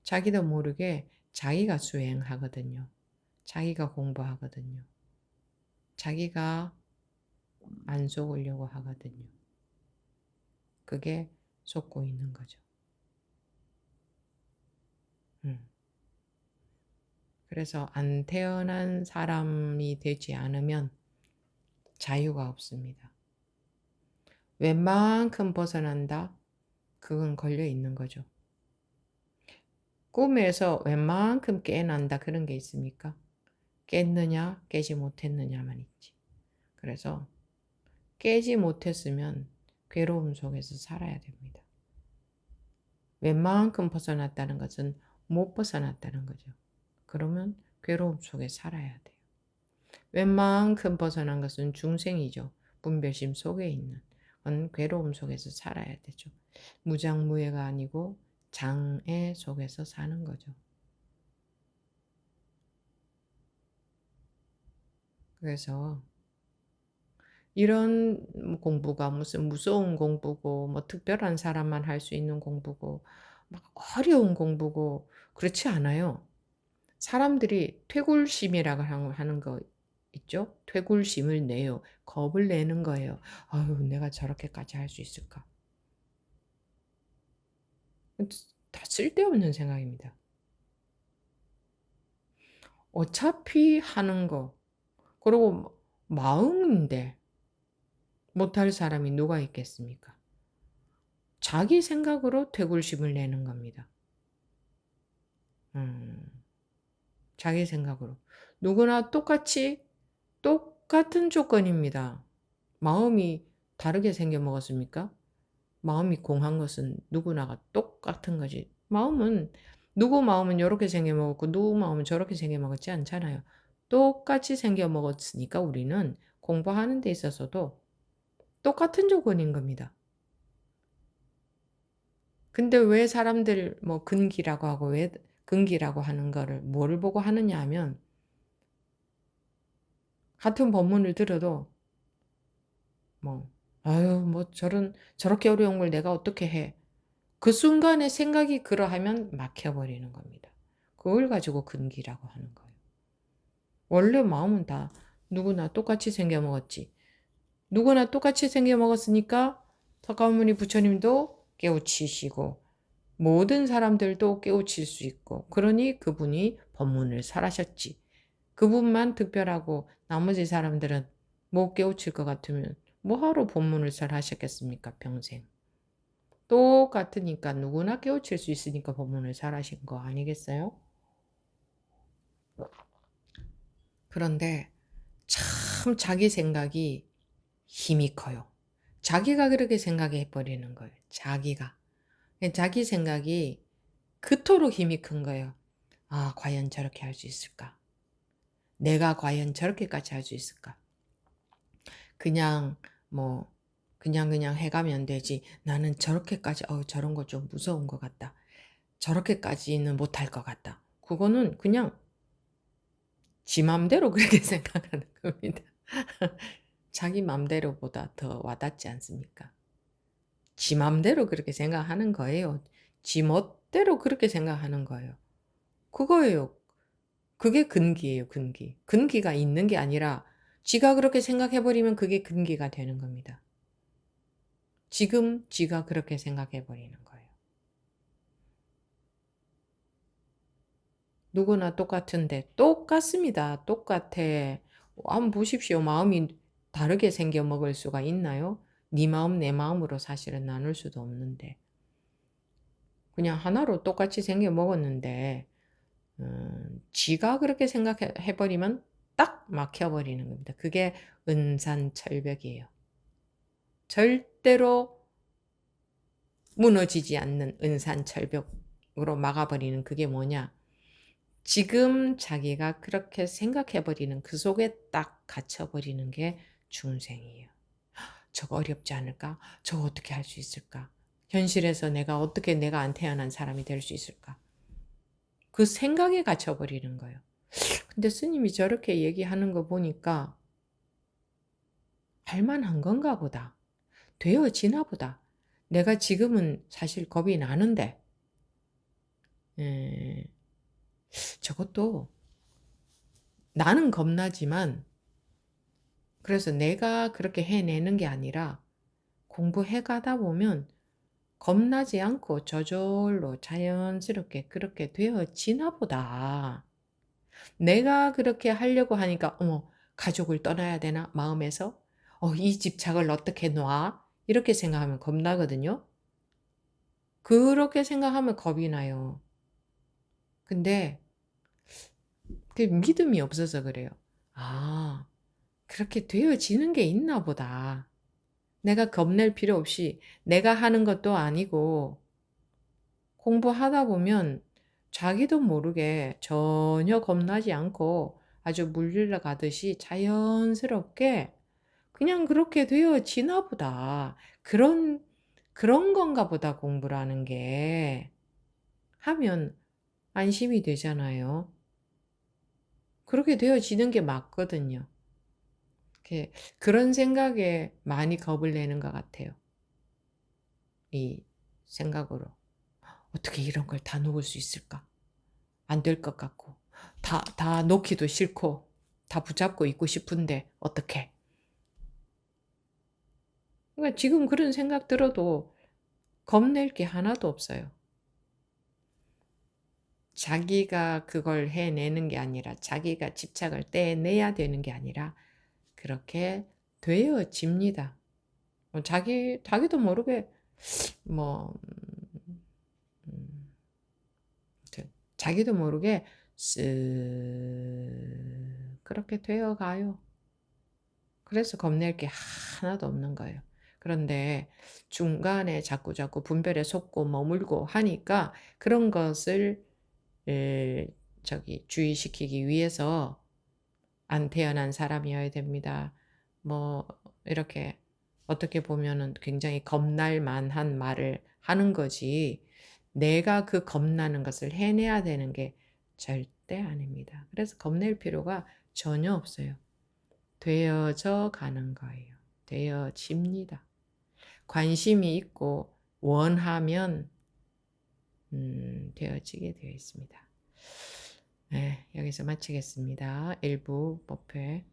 자기도 모르게 자기가 수행하거든요. 자기가 공부하거든요. 자기가 안 속으려고 하거든요. 그게 속고 있는 거죠. 그래서 안 태어난 사람이 되지 않으면 자유가 없습니다. 웬만큼 벗어난다? 그건 걸려 있는 거죠. 꿈에서 웬만큼 깨어난다 그런 게 있습니까? 깼느냐 깨지 못했느냐만 있지. 그래서 깨지 못했으면 괴로움 속에서 살아야 됩니다. 웬만큼 벗어났다는 것은 못 벗어났다는 거죠. 그러면 괴로움 속에 살아야 돼요. 웬만큼 벗어난 것은 중생이죠. 분별심 속에 있는 그건 괴로움 속에서 살아야 되죠. 무장무예가 아니고 장애 속에서 사는 거죠. 그래서 이런 공부가 무슨 무서운 공부고 뭐 특별한 사람만 할 수 있는 공부고 막 어려운 공부고 그렇지 않아요. 사람들이 퇴굴심이라고 하는 거 있죠? 퇴굴심을 내요. 겁을 내는 거예요. 아유, 내가 저렇게까지 할 수 있을까? 다 쓸데없는 생각입니다. 어차피 하는 거, 그리고 마음인데 못할 사람이 누가 있겠습니까? 자기 생각으로 퇴굴심을 내는 겁니다. 음, 자기 생각으로. 누구나 똑같은 조건입니다. 마음이 다르게 생겨 먹었습니까? 마음이 공한 것은 누구나가 똑같은 거지. 누구 마음은 이렇게 생겨 먹었고, 누구 마음은 저렇게 생겨 먹었지 않잖아요. 똑같이 생겨 먹었으니까 우리는 공부하는 데 있어서도 똑같은 조건인 겁니다. 근데 왜 사람들 뭐 근기라고 하고 왜 근기라고 하는 거를 뭐를 보고 하느냐 하면 같은 법문을 들어도 뭐 아유 뭐 저렇게 어려운 걸 내가 어떻게 해. 그 순간에 생각이 그러하면 막혀버리는 겁니다. 그걸 가지고 근기라고 하는 거예요. 원래 마음은 다 누구나 똑같이 생겨 먹었지. 누구나 똑같이 생겨 먹었으니까 석가모니 부처님도 깨우치시고 모든 사람들도 깨우칠 수 있고 그러니 그분이 법문을 설하셨지. 그분만 특별하고 나머지 사람들은 못 깨우칠 것 같으면 뭐하러 법문을 설하셨겠습니까? 평생. 똑같으니까 누구나 깨우칠 수 있으니까 법문을 설하신 거 아니겠어요? 그런데 참 자기 생각이 힘이 커요. 자기가 그렇게 생각해 버리는 거예요. 자기가. 자기 생각이 그토록 힘이 큰 거예요. 아, 과연 저렇게 할 수 있을까? 내가 과연 저렇게까지 할 수 있을까? 그냥 뭐 그냥 해가면 되지. 나는 저렇게까지 저런 거 좀 무서운 것 같다. 저렇게까지는 못할 것 같다. 그거는 그냥 지 맘대로 그렇게 생각하는 겁니다. 자기 맘대로보다 더 와닿지 않습니까? 지 맘대로 그렇게 생각하는 거예요. 지 멋대로 그렇게 생각하는 거예요. 그거예요. 그게 근기예요, 근기. 근기가 있는 게 아니라 지가 그렇게 생각해 버리면 그게 근기가 되는 겁니다. 지금 지가 그렇게 생각해 버리는 거예요. 누구나 똑같은데 똑같습니다. 똑같아. 한번 보십시오. 마음이 다르게 생겨 먹을 수가 있나요? 네 마음 내 마음으로 사실은 나눌 수도 없는데 그냥 하나로 똑같이 생겨 먹었는데 지가 그렇게 생각해 버리면 딱 막혀 버리는 겁니다. 그게 은산철벽이에요. 절대로 무너지지 않는 은산철벽으로 막아버리는 그게 뭐냐? 지금 자기가 그렇게 생각해 버리는 그 속에 딱 갇혀 버리는 게 중생이에요. 저거 어렵지 않을까? 저거 어떻게 할 수 있을까? 현실에서 내가 어떻게 내가 안 태어난 사람이 될 수 있을까? 그 생각에 갇혀 버리는 거예요. 근데 스님이 저렇게 얘기하는 거 보니까 할만한 건가 보다. 되어지나 보다. 내가 지금은 사실 겁이 나는데, 에, 저것도 나는 겁나지만, 그래서 내가 그렇게 해내는 게 아니라 공부해 가다 보면 겁나지 않고 저절로 자연스럽게 그렇게 되어지나 보다. 내가 그렇게 하려고 하니까, 어머, 가족을 떠나야 되나? 마음에서? 이 집착을 어떻게 놔? 이렇게 생각하면 겁나거든요. 그렇게 생각하면 겁이 나요. 근데 그 믿음이 없어서 그래요. 아, 그렇게 되어지는 게 있나 보다. 내가 겁낼 필요 없이 내가 하는 것도 아니고 공부하다 보면 자기도 모르게 전혀 겁나지 않고 아주 물릴러 가듯이 자연스럽게 그냥 그렇게 되어지나 보다. 그런 건가 보다 공부라는 게 하면 안심이 되잖아요. 그렇게 되어지는 게 맞거든요. 그런 생각에 많이 겁을 내는 것 같아요. 이 생각으로. 어떻게 이런 걸 다 놓을 수 있을까? 안 될 것 같고. 다 놓기도 싫고 다 붙잡고 있고 싶은데 어떡해. 그러니까 지금 그런 생각 들어도 겁낼 게 하나도 없어요. 자기가 그걸 해내는 게 아니라 자기가 집착을 떼내야 되는 게 아니라 그렇게 되어집니다. 자기도 모르게 뭐 음 자기도 모르게 쓱 그렇게 되어 가요. 그래서 겁낼 게 하나도 없는 거예요. 그런데 중간에 자꾸자꾸 분별에 속고 머물고 하니까 그런 것을 주의시키기 위해서 안 태어난 사람이어야 됩니다. 뭐 이렇게 어떻게 보면은 굉장히 겁날 만한 말을 하는 거지 내가 그 겁나는 것을 해내야 되는 게 절대 아닙니다. 그래서 겁낼 필요가 전혀 없어요. 되어져 가는 거예요. 되어집니다. 관심이 있고 원하면 되어지게 되어 있습니다. 네, 여기서 마치겠습니다. 일부 법회.